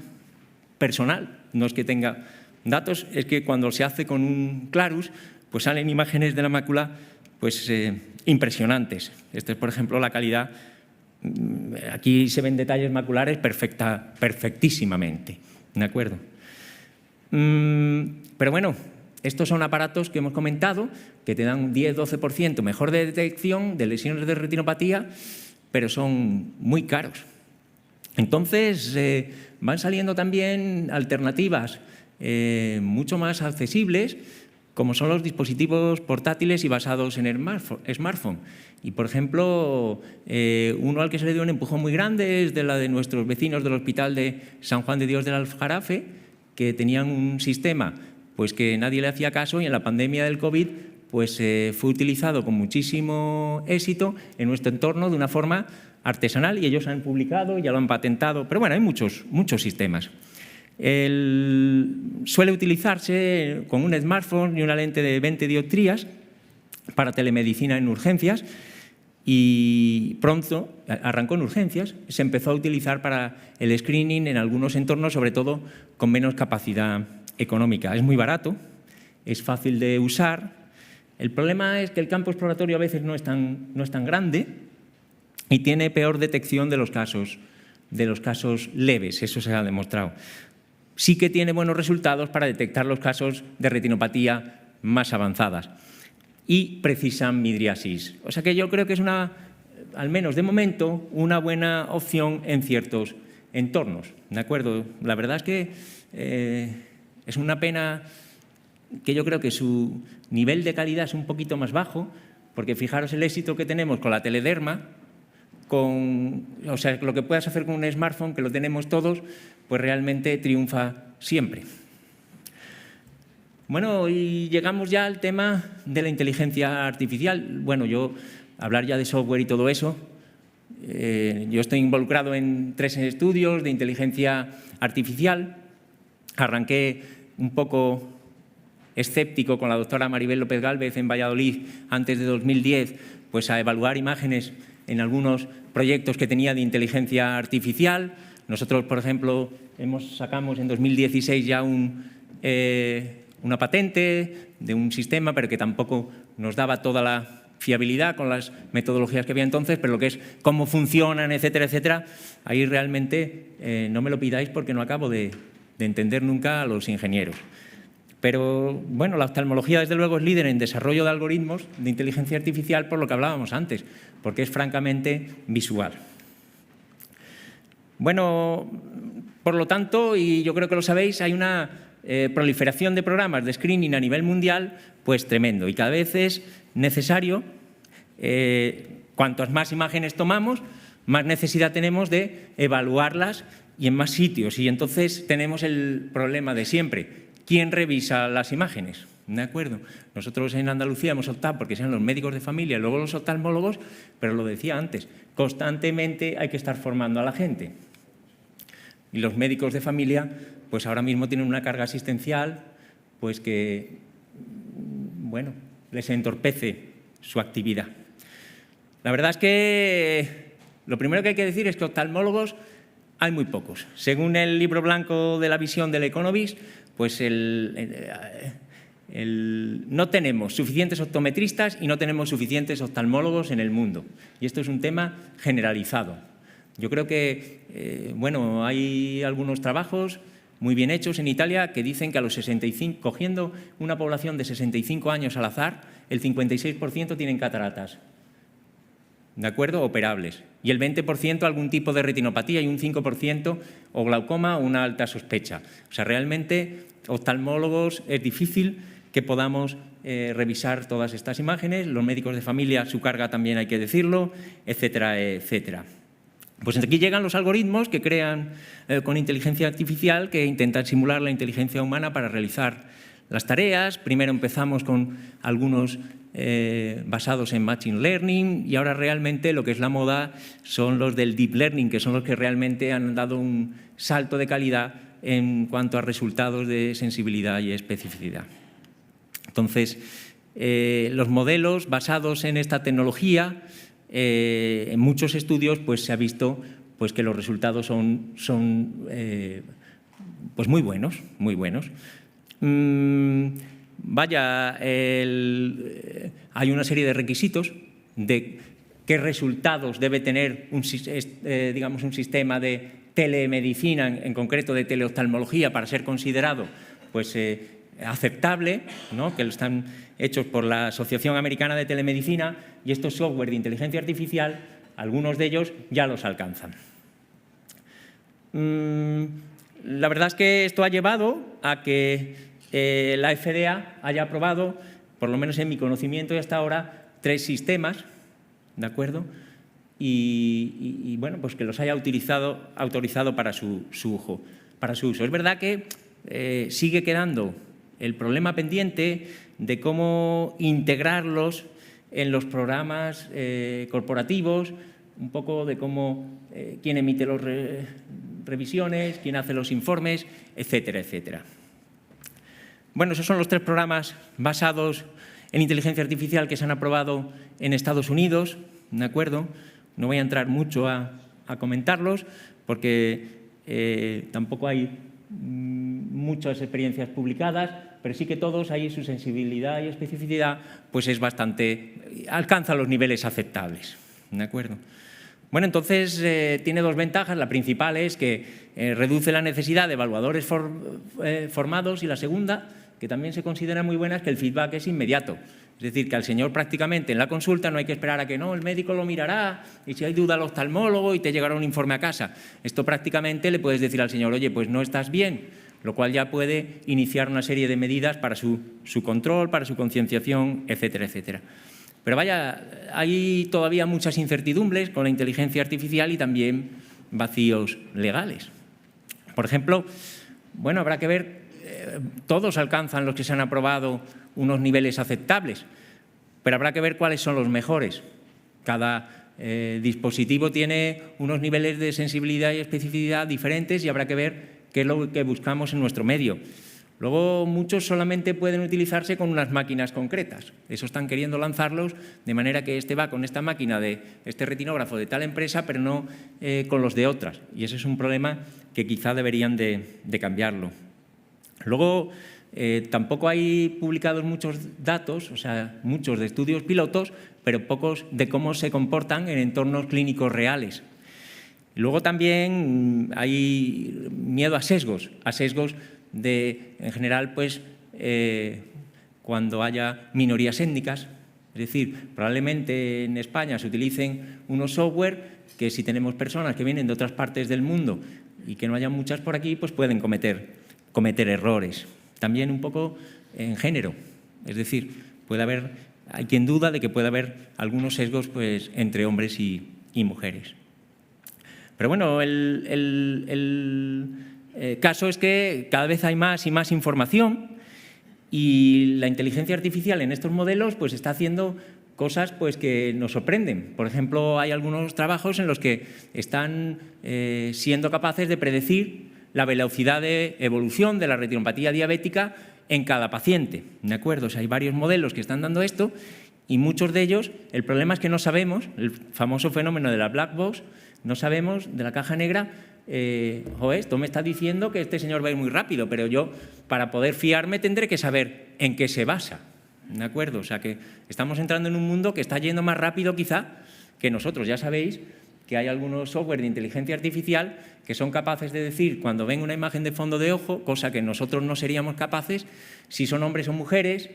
personal, no es que tenga datos, es que cuando se hace con un Clarus, pues salen imágenes de la mácula pues, impresionantes. Esta es, por ejemplo, la calidad. Aquí se ven detalles maculares perfectísimamente, ¿de acuerdo? Pero bueno, estos son aparatos que hemos comentado que te dan un 10-12% mejor de detección de lesiones de retinopatía, pero son muy caros. Entonces, van saliendo también alternativas mucho más accesibles, como son los dispositivos portátiles y basados en smartphone. Y, por ejemplo, uno al que se le dio un empujón muy grande es de la de nuestros vecinos del Hospital de San Juan de Dios del Aljarafe, que tenían un sistema pues, que nadie le hacía caso y en la pandemia del COVID pues, fue utilizado con muchísimo éxito en nuestro entorno de una forma artesanal y ellos han publicado, ya lo han patentado, pero bueno, hay muchos sistemas. Suele utilizarse con un smartphone y una lente de 20 dioptrías para telemedicina en urgencias y pronto arrancó en urgencias, se empezó a utilizar para el screening en algunos entornos, sobre todo con menos capacidad económica. Es muy barato, es fácil de usar. El problema es que el campo exploratorio a veces no es tan grande y tiene peor detección de los casos leves, eso se ha demostrado. Sí que tiene buenos resultados para detectar los casos de retinopatía más avanzadas y precisan midriasis. O sea que yo creo que es al menos de momento, una buena opción en ciertos entornos, ¿de acuerdo? La verdad es que es una pena que yo creo que su nivel de calidad es un poquito más bajo, porque fijaros el éxito que tenemos con la telederma, o sea, lo que puedas hacer con un smartphone, que lo tenemos todos, pues realmente triunfa siempre. Bueno, y llegamos ya al tema de la inteligencia artificial. Bueno, yo hablar ya de software y todo eso, yo estoy involucrado en 3 estudios de inteligencia artificial. Arranqué un poco escéptico con la doctora Maribel López Gálvez en Valladolid antes de 2010, pues a evaluar imágenes en algunos proyectos que tenía de inteligencia artificial. Nosotros, por ejemplo, sacamos en 2016 ya una patente de un sistema, pero que tampoco nos daba toda la fiabilidad con las metodologías que había entonces, pero lo que es cómo funcionan, etcétera, etcétera, ahí realmente no me lo pidáis porque no acabo de entender nunca a los ingenieros. Pero, bueno, la oftalmología, desde luego, es líder en desarrollo de algoritmos de inteligencia artificial por lo que hablábamos antes, porque es francamente visual. Bueno, por lo tanto, y yo creo que lo sabéis, hay una proliferación de programas de screening a nivel mundial, pues tremendo. Y cada vez es necesario, cuantas más imágenes tomamos, más necesidad tenemos de evaluarlas y en más sitios. Y entonces tenemos el problema de siempre. ¿Quién revisa las imágenes? ¿De acuerdo? Nosotros en Andalucía hemos optado porque sean los médicos de familia y luego los oftalmólogos, pero lo decía antes, constantemente hay que estar formando a la gente. Y los médicos de familia, pues ahora mismo tienen una carga asistencial, pues que, bueno, les entorpece su actividad. La verdad es que Lo primero que hay que decir es que oftalmólogos hay muy pocos. Según el libro blanco de la visión del Economist, pues no tenemos suficientes optometristas y no tenemos suficientes oftalmólogos en el mundo. Y esto es un tema generalizado. Yo creo que, bueno, hay algunos trabajos muy bien hechos en Italia que dicen que a los 65, cogiendo una población de 65 años al azar, el 56% tienen cataratas, ¿de acuerdo? Operables. Y el 20% algún tipo de retinopatía y un 5% o glaucoma o una alta sospecha. O sea, realmente, oftalmólogos es difícil que podamos revisar todas estas imágenes. Los médicos de familia, su carga también hay que decirlo, etcétera, etcétera. Pues aquí llegan los algoritmos que crean con inteligencia artificial que intentan simular la inteligencia humana para realizar las tareas. Primero empezamos con algunos basados en Machine Learning y ahora realmente lo que es la moda son los del Deep Learning, que son los que realmente han dado un salto de calidad en cuanto a resultados de sensibilidad y especificidad. Entonces, los modelos basados en esta tecnología, en muchos estudios pues, se ha visto pues, que los resultados son pues muy buenos, muy buenos. Hay una serie de requisitos de qué resultados debe tener digamos, un sistema de telemedicina, en concreto de teleoftalmología, para ser considerado pues, aceptable, ¿no? Que están hechos por la Asociación Americana de Telemedicina, y estos software de inteligencia artificial, algunos de ellos ya los alcanzan. La verdad es que esto ha llevado a que la FDA haya aprobado, por lo menos en mi conocimiento y hasta ahora, 3 sistemas, ¿de acuerdo? Y bueno, pues que los haya autorizado para su uso. Es verdad que sigue quedando el problema pendiente de cómo integrarlos en los programas corporativos, un poco de cómo quién emite las revisiones, quién hace los informes, etcétera, etcétera. Bueno, esos son los 3 programas basados en inteligencia artificial que se han aprobado en Estados Unidos, ¿de acuerdo? No voy a entrar mucho a comentarlos porque tampoco hay muchas experiencias publicadas, pero sí que todos ahí su sensibilidad y especificidad pues es bastante, alcanza los niveles aceptables, ¿de acuerdo? Bueno, entonces tiene 2 ventajas. La principal es que reduce la necesidad de evaluadores formados, y la segunda, que también se considera muy buena, es que el feedback es inmediato. Es decir, que al señor prácticamente en la consulta no hay que esperar a que no, el médico lo mirará y si hay duda al oftalmólogo y te llegará un informe a casa. Esto prácticamente le puedes decir al señor, oye, pues no estás bien, lo cual ya puede iniciar una serie de medidas para su control, para su concienciación, etcétera, etcétera. Pero vaya, hay todavía muchas incertidumbres con la inteligencia artificial y también vacíos legales. Por ejemplo, bueno, habrá que ver, todos alcanzan los que se han aprobado unos niveles aceptables, pero habrá que ver cuáles son los mejores. Cada dispositivo tiene unos niveles de sensibilidad y especificidad diferentes y habrá que ver qué es lo que buscamos en nuestro medio. Luego, muchos solamente pueden utilizarse con unas máquinas concretas. Eso están queriendo lanzarlos de manera que este va con esta máquina de este retinógrafo de tal empresa, pero no con los de otras. Y ese es un problema que quizá deberían de cambiarlo. Luego, tampoco hay publicados muchos datos, o sea, muchos de estudios pilotos, pero pocos de cómo se comportan en entornos clínicos reales. Luego también hay miedo a sesgos en general, pues, cuando haya minorías étnicas. Es decir, probablemente en España se utilicen unos software que si tenemos personas que vienen de otras partes del mundo y que no haya muchas por aquí, pues pueden cometer errores. También un poco en género. Es decir, hay quien duda de que pueda haber algunos sesgos pues, entre hombres y mujeres. Pero bueno, el caso es que cada vez hay más y más información y la inteligencia artificial en estos modelos pues, está haciendo cosas pues, que nos sorprenden. Por ejemplo, hay algunos trabajos en los que están siendo capaces de predecir la velocidad de evolución de la retinopatía diabética en cada paciente, ¿de acuerdo? O sea, hay varios modelos que están dando esto y muchos de ellos, el problema es que no sabemos, el famoso fenómeno de la black box, no sabemos de la caja negra, esto me está diciendo que este señor va a ir muy rápido, pero yo, para poder fiarme, tendré que saber en qué se basa. ¿De acuerdo? O sea que estamos entrando en un mundo que está yendo más rápido quizá que nosotros. Ya sabéis que hay algunos software de inteligencia artificial que son capaces de decir cuando ven una imagen de fondo de ojo, cosa que nosotros no seríamos capaces, si son hombres o mujeres.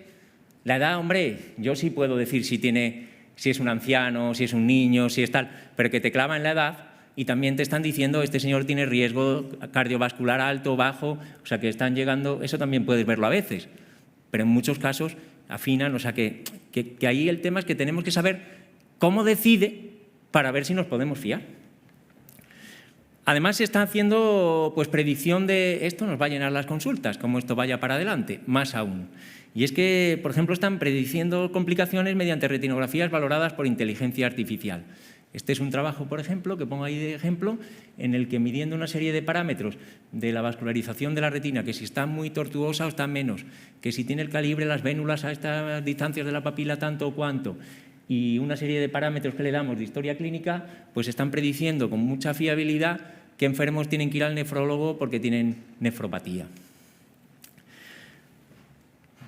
La edad, hombre, yo sí puedo decir si es un anciano, si es un niño, si es tal, pero que te clavan la edad y también te están diciendo este señor tiene riesgo cardiovascular alto, bajo, o sea que están llegando, eso también puedes verlo a veces, pero en muchos casos afinan, o sea que ahí el tema es que tenemos que saber cómo decide para ver si nos podemos fiar. Además, se está haciendo pues, predicción de esto nos va a llenar las consultas, como esto vaya para adelante, más aún. Y es que, por ejemplo, están prediciendo complicaciones mediante retinografías valoradas por inteligencia artificial. Este es un trabajo, por ejemplo, que pongo ahí de ejemplo, en el que midiendo una serie de parámetros de la vascularización de la retina, que si está muy tortuosa o está menos, que si tiene el calibre, las vénulas a estas distancias de la papila tanto o cuanto, y una serie de parámetros que le damos de historia clínica, pues están prediciendo con mucha fiabilidad qué enfermos tienen que ir al nefrólogo porque tienen nefropatía.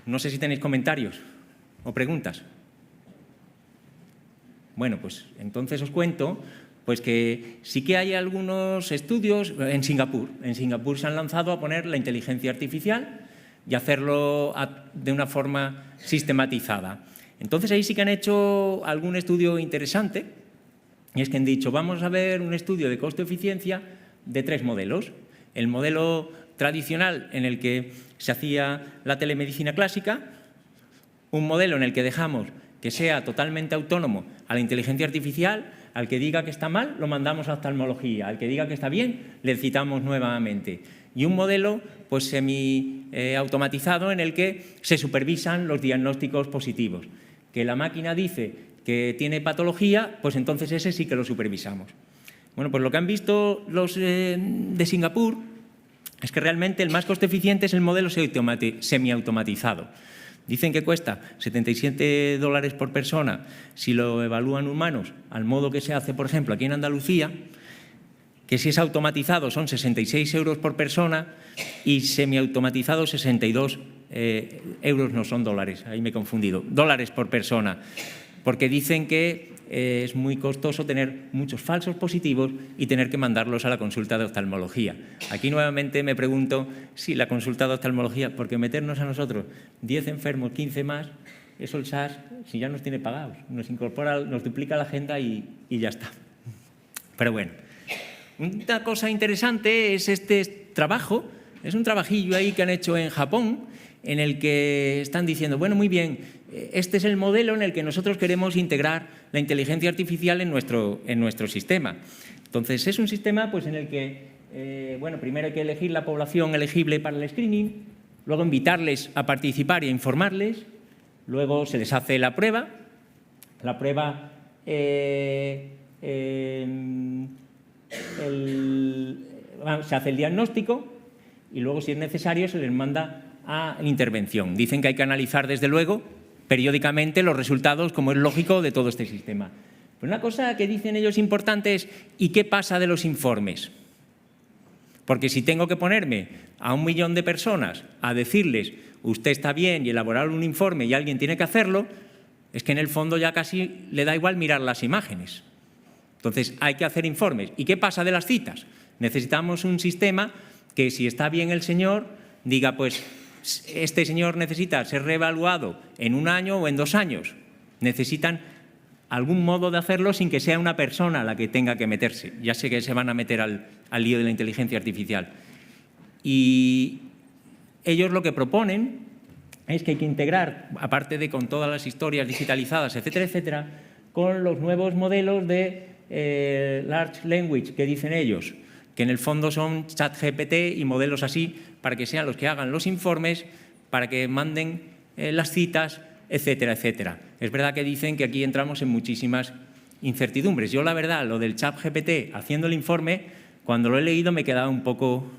No sé si tenéis comentarios o preguntas. Bueno, pues entonces os cuento pues que sí que hay algunos estudios en Singapur. En Singapur se han lanzado a poner la inteligencia artificial y hacerlo de una forma sistematizada. Entonces ahí sí que han hecho algún estudio interesante y es que han dicho vamos a ver un estudio de coste-eficiencia de 3 modelos. El modelo tradicional en el que se hacía la telemedicina clásica, un modelo en el que dejamos que sea totalmente autónomo a la inteligencia artificial, al que diga que está mal lo mandamos a oftalmología, al que diga que está bien le citamos nuevamente. Y un modelo pues semi-automatizado en el que se supervisan los diagnósticos positivos. Que la máquina dice que tiene patología, pues entonces ese sí que lo supervisamos. Bueno, pues lo que han visto los de Singapur es que realmente el más coste eficiente es el modelo semiautomatizado. Dicen que cuesta $77 por persona si lo evalúan humanos, al modo que se hace, por ejemplo, aquí en Andalucía, que si es automatizado son 66 euros por persona y semiautomatizado 62 euros, no son dólares, ahí me he confundido, dólares por persona, porque dicen que es muy costoso tener muchos falsos positivos y tener que mandarlos a la consulta de oftalmología. Aquí nuevamente me pregunto si la consulta de oftalmología, porque meternos a nosotros 10 enfermos, 15 más, eso el SAS, si ya nos tiene pagados, nos incorpora, nos duplica la agenda y ya está. Pero bueno, una cosa interesante es este trabajo, es un trabajillo ahí que han hecho en Japón, en el que están diciendo, bueno, muy bien, este es el modelo en el que nosotros queremos integrar la inteligencia artificial en nuestro sistema. Entonces, es un sistema pues, en el que, bueno, primero hay que elegir la población elegible para el screening, luego invitarles a participar y a informarles, luego se les hace la prueba se hace el diagnóstico y luego, si es necesario, se les manda a intervención. Dicen que hay que analizar, desde luego, periódicamente los resultados, como es lógico, de todo este sistema. Pero una cosa que dicen ellos importante es ¿y qué pasa de los informes? Porque si tengo que ponerme a 1 millón de personas a decirles usted está bien y elaborar un informe y alguien tiene que hacerlo, es que en el fondo ya casi le da igual mirar las imágenes. Entonces hay que hacer informes. ¿Y qué pasa de las citas? Necesitamos un sistema que, si está bien el señor, diga pues este señor necesita ser reevaluado en 1 año o en 2 años. Necesitan algún modo de hacerlo sin que sea una persona la que tenga que meterse. Ya sé que se van a meter al lío de la inteligencia artificial. Y ellos lo que proponen es que hay que integrar, aparte de con todas las historias digitalizadas, etcétera, etcétera, con los nuevos modelos de Large Language que dicen ellos, que en el fondo son ChatGPT y modelos así, para que sean los que hagan los informes, para que manden las citas, etcétera, etcétera. Es verdad que dicen que aquí entramos en muchísimas incertidumbres. Yo, la verdad, lo del ChatGPT haciendo el informe, cuando lo he leído me he quedado un poco...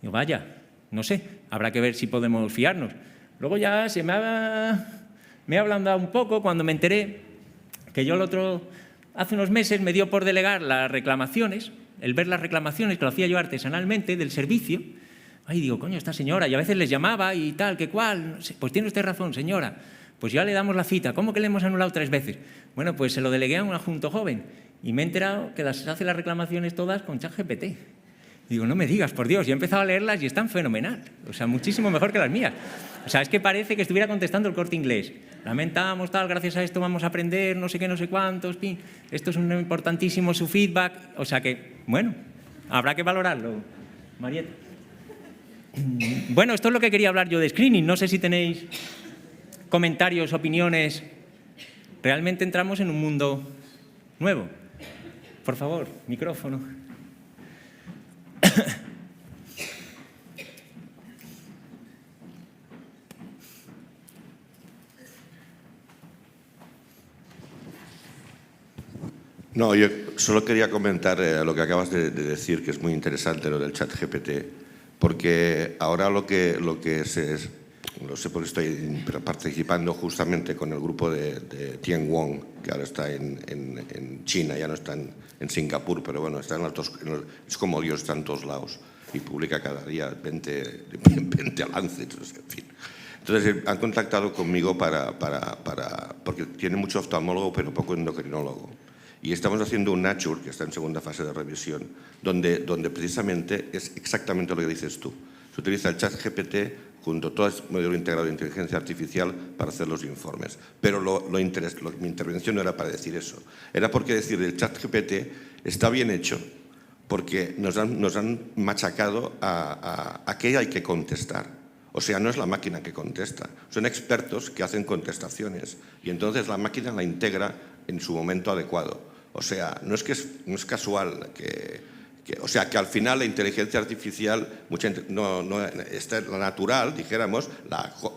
Digo, vaya, no sé, habrá que ver si podemos fiarnos. Luego ya se me ha me he ablandado un poco cuando me enteré que yo hace unos meses me dio por delegar las reclamaciones, el ver las reclamaciones, que lo hacía yo artesanalmente, del servicio. Ay, digo, coño, esta señora, y a veces les llamaba y tal, que cual. Pues tiene usted razón, señora. Pues ya le damos la cita. ¿Cómo que le hemos anulado 3 veces? Bueno, pues se lo delegué a un adjunto joven y me he enterado que hace las reclamaciones todas con ChatGPT. Digo, no me digas, por Dios, y he empezado a leerlas y están fenomenal. O sea, muchísimo mejor que las mías. O sea, es que parece que estuviera contestando el Corte Inglés. Lamentamos, tal, gracias a esto vamos a aprender, no sé qué, no sé cuántos, pin. Esto es un importantísimo su feedback. O sea que, bueno, habrá que valorarlo, Marieta. Bueno, esto es lo que quería hablar yo de screening. No sé si tenéis comentarios, opiniones. Realmente entramos en un mundo nuevo. Por favor, micrófono. No, yo solo quería comentar lo que acabas de decir, que es muy interesante lo del ChatGPT, porque ahora lo que lo sé porque estoy participando justamente con el grupo de Tien Wong, que ahora está en China, ya no está en Singapur, pero bueno, está es como Dios, está en todos lados y publica cada día 20 Lancets, en fin. Entonces han contactado conmigo porque tiene mucho oftalmólogo pero poco endocrinólogo. Y estamos haciendo un Nature, que está en segunda fase de revisión, donde precisamente es exactamente lo que dices tú. Se utiliza el ChatGPT junto a todo el modelo integrado de inteligencia artificial para hacer los informes. Pero mi intervención no era para decir eso. Era porque decir el ChatGPT está bien hecho porque nos han machacado a qué hay que contestar. O sea, no es la máquina que contesta, son expertos que hacen contestaciones y entonces la máquina la integra en su momento adecuado. O sea, no es casual o sea, que al final la inteligencia artificial, la natural, dijéramos,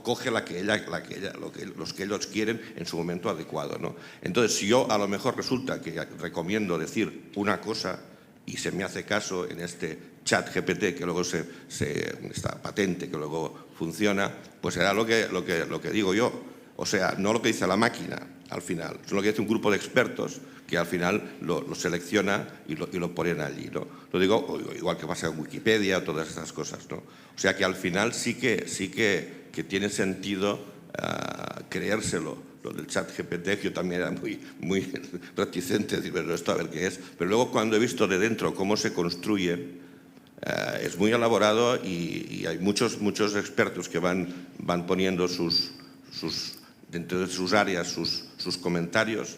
coge los que ellos quieren en su momento adecuado, ¿no? Entonces, si yo a lo mejor resulta que recomiendo decir una cosa y se me hace caso en este ChatGPT, que luego está patente, que luego funciona, pues será lo que digo yo. O sea, no lo que dice la máquina al final, es lo que dice un grupo de expertos que al final lo selecciona y lo ponen allí, ¿no? Lo digo igual que pasa en Wikipedia o todas estas cosas, ¿no? O sea que al final sí que tiene sentido creérselo. Lo del ChatGPT, yo también era muy reticente de decir, pero esto a ver qué es. Pero luego cuando he visto de dentro cómo se construye, es muy elaborado y hay muchos expertos que van poniendo dentro de sus áreas sus comentarios,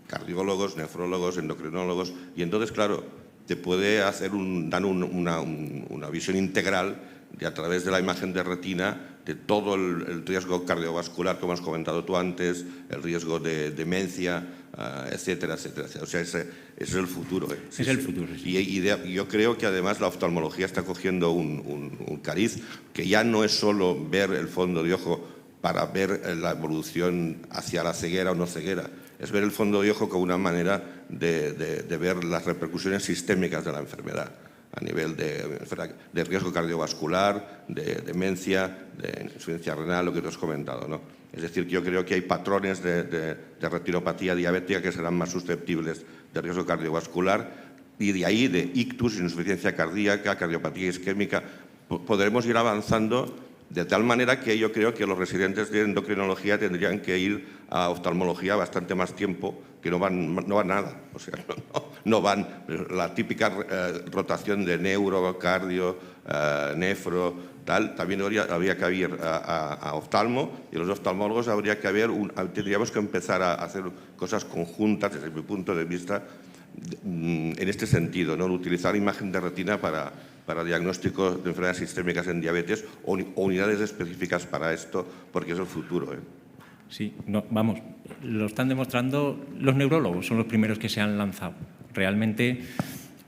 cardiólogos, nefrólogos, endocrinólogos, y entonces, claro, te puede dan una visión integral a través de la imagen de retina de todo el riesgo cardiovascular, como has comentado tú antes, el riesgo de demencia, etcétera, etcétera, etcétera. O sea, ese es el futuro. Es el futuro, sí. Y yo creo que además la oftalmología está cogiendo un cariz que ya no es solo ver el fondo de ojo para ver la evolución hacia la ceguera o no ceguera, es ver el fondo de ojo como una manera de ver las repercusiones sistémicas de la enfermedad a nivel de riesgo cardiovascular, de demencia, de insuficiencia renal, lo que tú has comentado, ¿no? Es decir, que yo creo que hay patrones de retinopatía diabética que serán más susceptibles de riesgo cardiovascular y de ahí de ictus, insuficiencia cardíaca, cardiopatía isquémica, podremos ir avanzando de tal manera que yo creo que los residentes de endocrinología tendrían que ir a oftalmología bastante más tiempo, que no van nada. O sea, no van la típica rotación de neuro, cardio, nefro, tal. También habría que ir a oftalmo y los oftalmólogos tendríamos que empezar a hacer cosas conjuntas, desde mi punto de vista, en este sentido, ¿no? Utilizar imagen de retina para diagnóstico de enfermedades sistémicas en diabetes o unidades específicas para esto, porque es el futuro, ¿eh? Sí, no, vamos, lo están demostrando los neurólogos, son los primeros que se han lanzado. Realmente,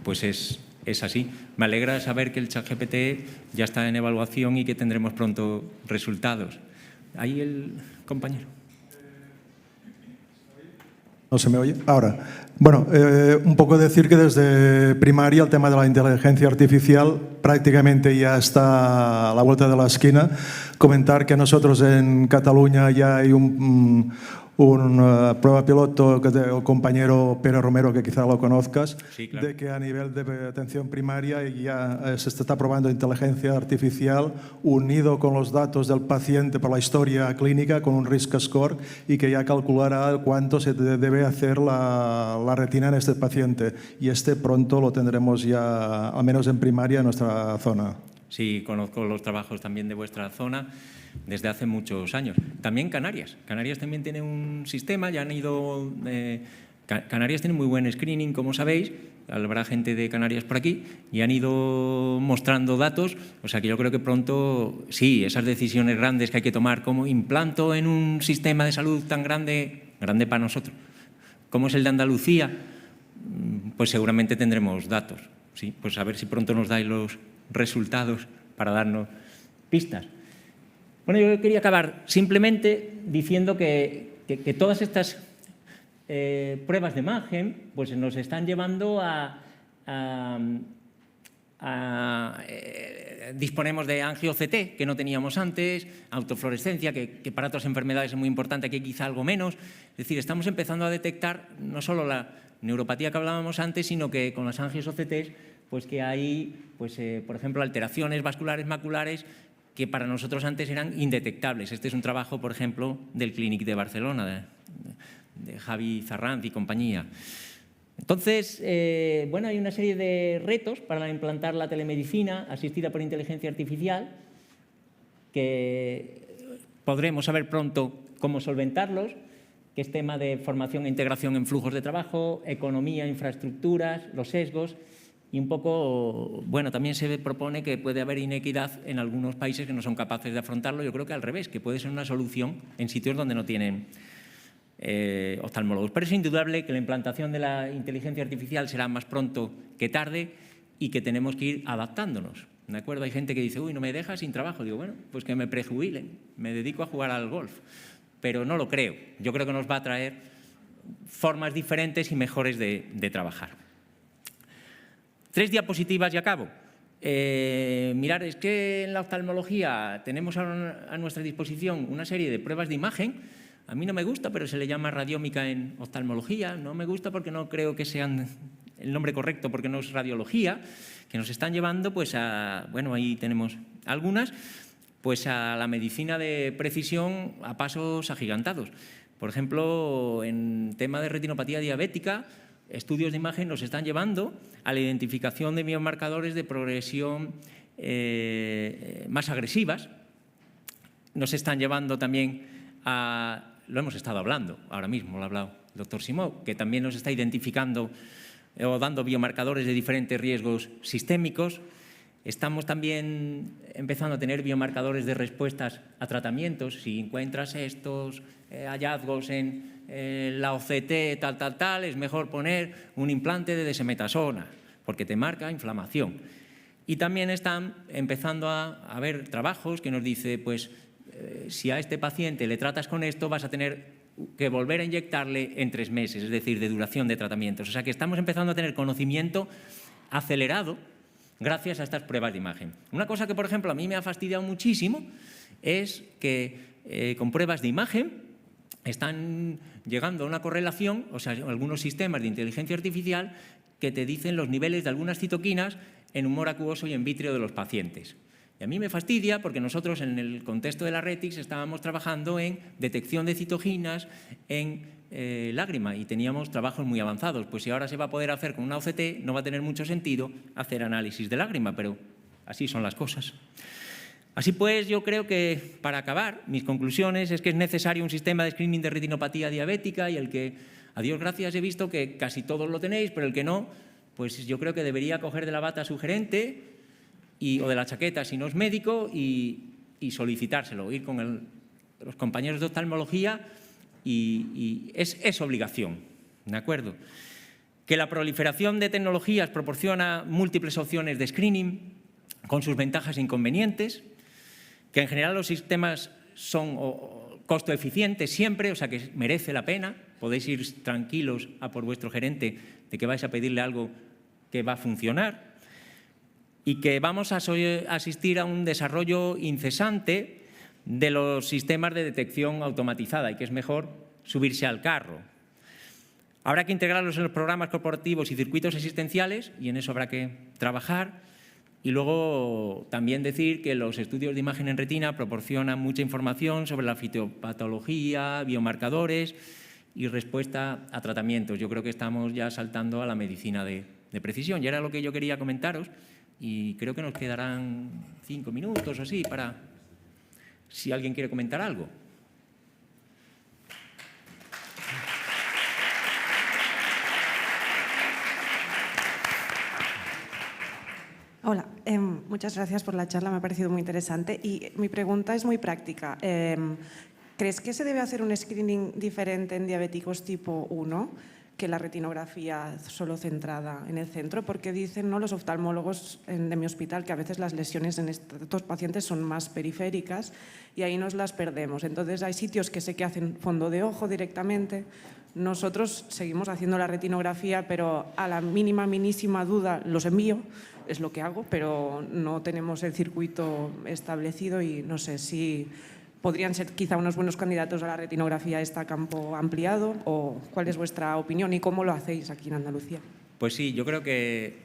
pues es así. Me alegra saber que el ChatGPT ya está en evaluación y que tendremos pronto resultados. Ahí el compañero. ¿No se me oye? Ahora. Bueno, un poco decir que desde primaria el tema de la inteligencia artificial prácticamente ya está a la vuelta de la esquina. Comentar que nosotros en Cataluña ya hay un prueba piloto el compañero Pere Romero, que quizá lo conozcas, sí, claro, de que a nivel de atención primaria ya se está probando inteligencia artificial unido con los datos del paciente por la historia clínica con un risk score y que ya calculará cuánto se debe hacer la retina en este paciente. Y pronto lo tendremos ya, al menos en primaria, en nuestra zona. Sí, conozco los trabajos también de vuestra zona desde hace muchos años. También Canarias. Canarias también tiene un sistema, ya han ido... Canarias tiene muy buen screening, como sabéis, habrá gente de Canarias por aquí, y han ido mostrando datos, o sea que yo creo que pronto, sí, esas decisiones grandes que hay que tomar, como implanto en un sistema de salud tan grande, grande para nosotros, como es el de Andalucía, pues seguramente tendremos datos, ¿sí? Pues a ver si pronto nos dais los resultados para darnos pistas. Bueno, yo quería acabar simplemente diciendo que todas estas pruebas de imagen pues nos están llevando disponemos de angio-CT, que no teníamos antes, autofluorescencia, que para otras enfermedades es muy importante, aquí quizá algo menos. Es decir, estamos empezando a detectar no solo la neuropatía que hablábamos antes, sino que con las angios o CTs, pues que hay, pues, por ejemplo, alteraciones vasculares maculares que para nosotros antes eran indetectables. Este es un trabajo, por ejemplo, del Clínic de Barcelona, de Javi Zarranz y compañía. Entonces, bueno, hay una serie de retos para implantar la telemedicina asistida por inteligencia artificial que podremos saber pronto cómo solventarlos, que es tema de formación e integración en flujos de trabajo, economía, infraestructuras, los sesgos y un poco, bueno, también se propone que puede haber inequidad en algunos países que no son capaces de afrontarlo. Yo creo que al revés, que puede ser una solución en sitios donde no tienen oftalmólogos. Pero es indudable que la implantación de la inteligencia artificial será más pronto que tarde y que tenemos que ir adaptándonos. ¿De acuerdo? Hay gente que dice, uy, no me deja sin trabajo. Digo, bueno, pues que me prejubilen, me dedico a jugar al golf. Pero no lo creo. Yo creo que nos va a traer formas diferentes y mejores de trabajar. 3 diapositivas y acabo. Mirad, es que en la oftalmología tenemos a nuestra disposición una serie de pruebas de imagen. A mí no me gusta, pero se le llama radiómica en oftalmología. No me gusta porque no creo que sean el nombre correcto, porque no es radiología, que nos están llevando pues a, bueno, ahí tenemos algunas, pues a la medicina de precisión a pasos agigantados. Por ejemplo, en tema de retinopatía diabética, estudios de imagen nos están llevando a la identificación de biomarcadores de progresión más agresivas. Nos están llevando también a, lo hemos estado hablando ahora mismo, lo ha hablado el doctor Simó, que también nos está identificando o dando biomarcadores de diferentes riesgos sistémicos. Estamos también empezando a tener biomarcadores de respuestas a tratamientos. Si encuentras estos hallazgos en la OCT, tal, es mejor poner un implante de desametasona, porque te marca inflamación. Y también están empezando a haber trabajos que nos dicen, pues, si a este paciente le tratas con esto, vas a tener que volver a inyectarle en 3 meses, es decir, de duración de tratamientos. O sea que estamos empezando a tener conocimiento acelerado gracias a estas pruebas de imagen. Una cosa que, por ejemplo, a mí me ha fastidiado muchísimo es que con pruebas de imagen están llegando a una correlación, o sea, algunos sistemas de inteligencia artificial que te dicen los niveles de algunas citoquinas en humor acuoso y en vítreo de los pacientes. Y a mí me fastidia porque nosotros en el contexto de la RETIS estábamos trabajando en detección de citoquinas en lágrima y teníamos trabajos muy avanzados. Pues si ahora se va a poder hacer con una OCT, no va a tener mucho sentido hacer análisis de lágrima, pero así son las cosas. Así pues, yo creo que, para acabar, mis conclusiones es que es necesario un sistema de screening de retinopatía diabética y el que, a Dios gracias, he visto que casi todos lo tenéis, pero el que no, pues yo creo que debería coger de la bata a su gerente o de la chaqueta si no es médico y solicitárselo, ir con los compañeros de oftalmología y es obligación, ¿de acuerdo? Que la proliferación de tecnologías proporciona múltiples opciones de screening con sus ventajas e inconvenientes, que en general los sistemas son costo eficientes siempre, o sea que merece la pena, podéis ir tranquilos a por vuestro gerente de que vais a pedirle algo que va a funcionar. y que vamos a asistir a un desarrollo incesante de los sistemas de detección automatizada y que es mejor subirse al carro. Habrá que integrarlos en los programas corporativos y circuitos existenciales y en eso habrá que trabajar. Y luego también decir que los estudios de imagen en retina proporcionan mucha información sobre la fitopatología, biomarcadores y respuesta a tratamientos. Yo creo que estamos ya saltando a la medicina de precisión. Y era lo que yo quería comentaros y creo que nos quedarán 5 minutos o así para si alguien quiere comentar algo. Hola, muchas gracias por la charla, me ha parecido muy interesante y mi pregunta es muy práctica. ¿Crees que se debe hacer un screening diferente en diabéticos tipo 1 que la retinografía solo centrada en el centro? Porque dicen los oftalmólogos de mi hospital que a veces las lesiones en estos pacientes son más periféricas y ahí nos las perdemos. Entonces hay sitios que sé que hacen fondo de ojo directamente. Nosotros seguimos haciendo la retinografía, pero a la minísima duda los envío, es lo que hago, pero no tenemos el circuito establecido y no sé si podrían ser quizá unos buenos candidatos a la retinografía esta campo ampliado o cuál es vuestra opinión y cómo lo hacéis aquí en Andalucía. Pues sí, yo creo que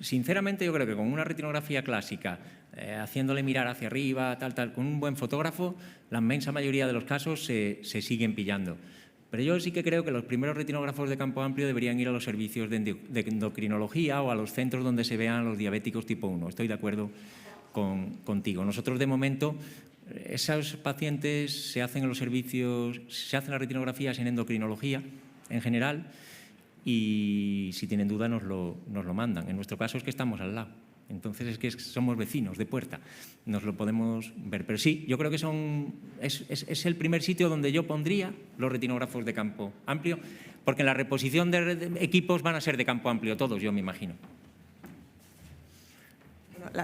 sinceramente yo creo que con una retinografía clásica, haciéndole mirar hacia arriba, con un buen fotógrafo, la inmensa mayoría de los casos se siguen pillando. Pero yo sí que creo que los primeros retinógrafos de campo amplio deberían ir a los servicios de endocrinología o a los centros donde se vean los diabéticos tipo 1. Estoy de acuerdo contigo. Nosotros, de momento, esos pacientes se hacen en los servicios, se hacen las retinografías en endocrinología en general y si tienen duda nos lo mandan. En nuestro caso es que estamos al lado. Entonces es que somos vecinos de puerta, nos lo podemos ver. Pero sí, yo creo que es el primer sitio donde yo pondría los retinógrafos de campo amplio, porque en la reposición de equipos van a ser de campo amplio todos, yo me imagino.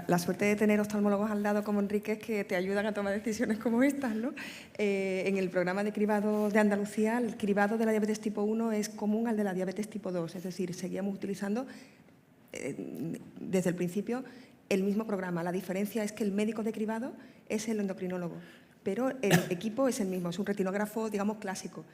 La suerte de tener oftalmólogos al lado como Enrique es que te ayudan a tomar decisiones como estas, ¿no? En el programa de cribado de Andalucía, el cribado de la diabetes tipo 1 es común al de la diabetes tipo 2, es decir, seguíamos utilizando desde el principio el mismo programa. La diferencia es que el médico de cribado es el endocrinólogo, pero el equipo es el mismo, es un retinógrafo, digamos, clásico.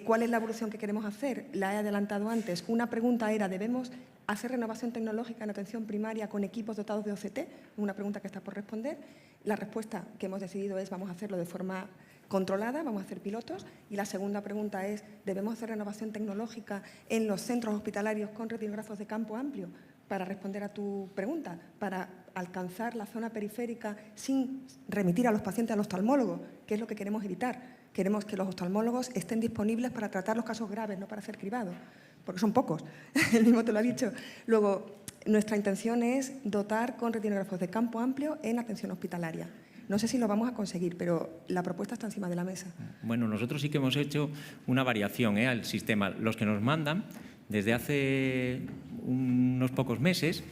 ¿Cuál es la evolución que queremos hacer? La he adelantado antes. Una pregunta era, ¿debemos hacer renovación tecnológica en atención primaria con equipos dotados de OCT? Una pregunta que está por responder. La respuesta que hemos decidido es, vamos a hacerlo de forma controlada, vamos a hacer pilotos. Y la segunda pregunta es, ¿debemos hacer renovación tecnológica en los centros hospitalarios con retinógrafos de campo amplio? Para responder a tu pregunta, para alcanzar la zona periférica sin remitir a los pacientes al oftalmólogo, que es lo que queremos evitar. Queremos que los oftalmólogos estén disponibles para tratar los casos graves, no para hacer cribado, porque son pocos, él mismo te lo ha dicho. Luego, nuestra intención es dotar con retinógrafos de campo amplio en atención hospitalaria. No sé si lo vamos a conseguir, pero la propuesta está encima de la mesa. Bueno, nosotros sí que hemos hecho una variación al sistema. Los que nos mandan, desde hace unos pocos meses,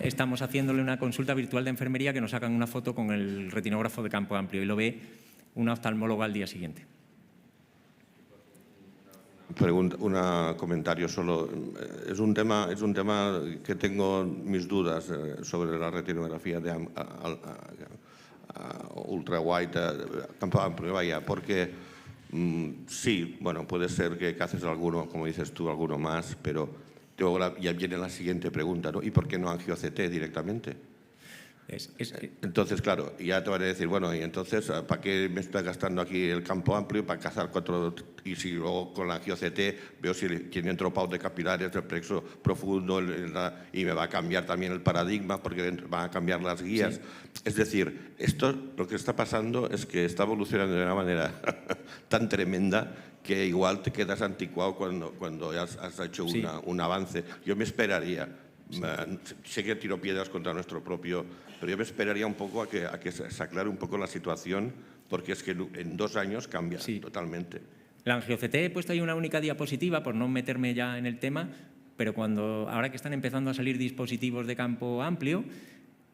estamos haciéndole una consulta virtual de enfermería que nos sacan una foto con el retinógrafo de campo amplio y lo ve una oftalmóloga al día siguiente. Un comentario solo. Es un tema que tengo mis dudas sobre la retinografía de ultra wide, campo amplio, vaya, porque sí, bueno, puede ser que haces alguno, como dices tú, alguno más, pero ya viene la siguiente pregunta, ¿no? ¿Y por qué no angio-CT directamente? Entonces, claro, ya te van a decir, bueno, y entonces, ¿para qué me estoy gastando aquí el campo amplio para cazar 4? Y si luego con la angio-CT veo si tienen dropouts de capilares del plexo profundo y me va a cambiar también el paradigma porque van a cambiar las guías. Sí. Es decir, esto lo que está pasando es que está evolucionando de una manera tan tremenda que igual te quedas anticuado cuando has hecho un avance. Yo me esperaría. Sí. Sé que tiro piedras contra nuestro propio, pero yo me esperaría un poco a que se aclare un poco la situación, porque es que en 2 años cambia totalmente. La angio-CT he puesto ahí una única diapositiva por no meterme ya en el tema, pero ahora que están empezando a salir dispositivos de campo amplio,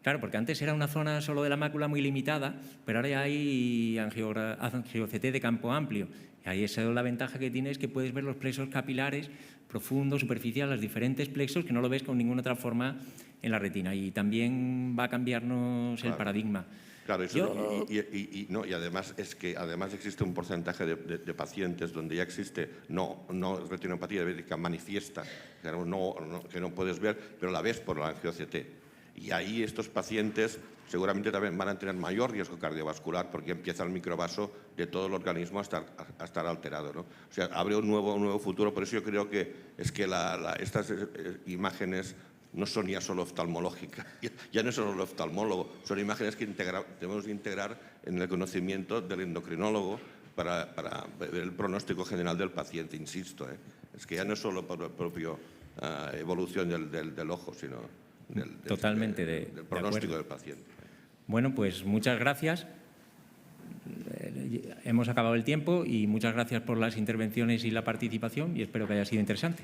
Claro, porque antes era una zona solo de la mácula muy limitada, pero ahora ya hay angio-CT de campo amplio. Y ahí esa es la ventaja que tienes, que puedes ver los plexos capilares profundos, superficiales, los diferentes plexos, que no lo ves con ninguna otra forma en la retina. Y también va a cambiarnos el paradigma. Claro, y además es que además existe un porcentaje de pacientes donde ya existe no retinopatía diabética manifiesta, que no puedes ver, pero la ves por la angio-CT. Y ahí estos pacientes seguramente también van a tener mayor riesgo cardiovascular porque empieza el microvaso de todo el organismo a estar alterado, ¿no? O sea, abre un nuevo futuro. Por eso yo creo que estas imágenes no son ya solo oftalmológicas, ya no es solo el oftalmólogo, son imágenes que debemos integrar en el conocimiento del endocrinólogo para ver el pronóstico general del paciente, insisto. Es que ya no es solo por la propia evolución del ojo, sino Totalmente del pronóstico del paciente. Bueno, pues muchas gracias. Hemos acabado el tiempo y muchas gracias por las intervenciones y la participación y espero que haya sido interesante.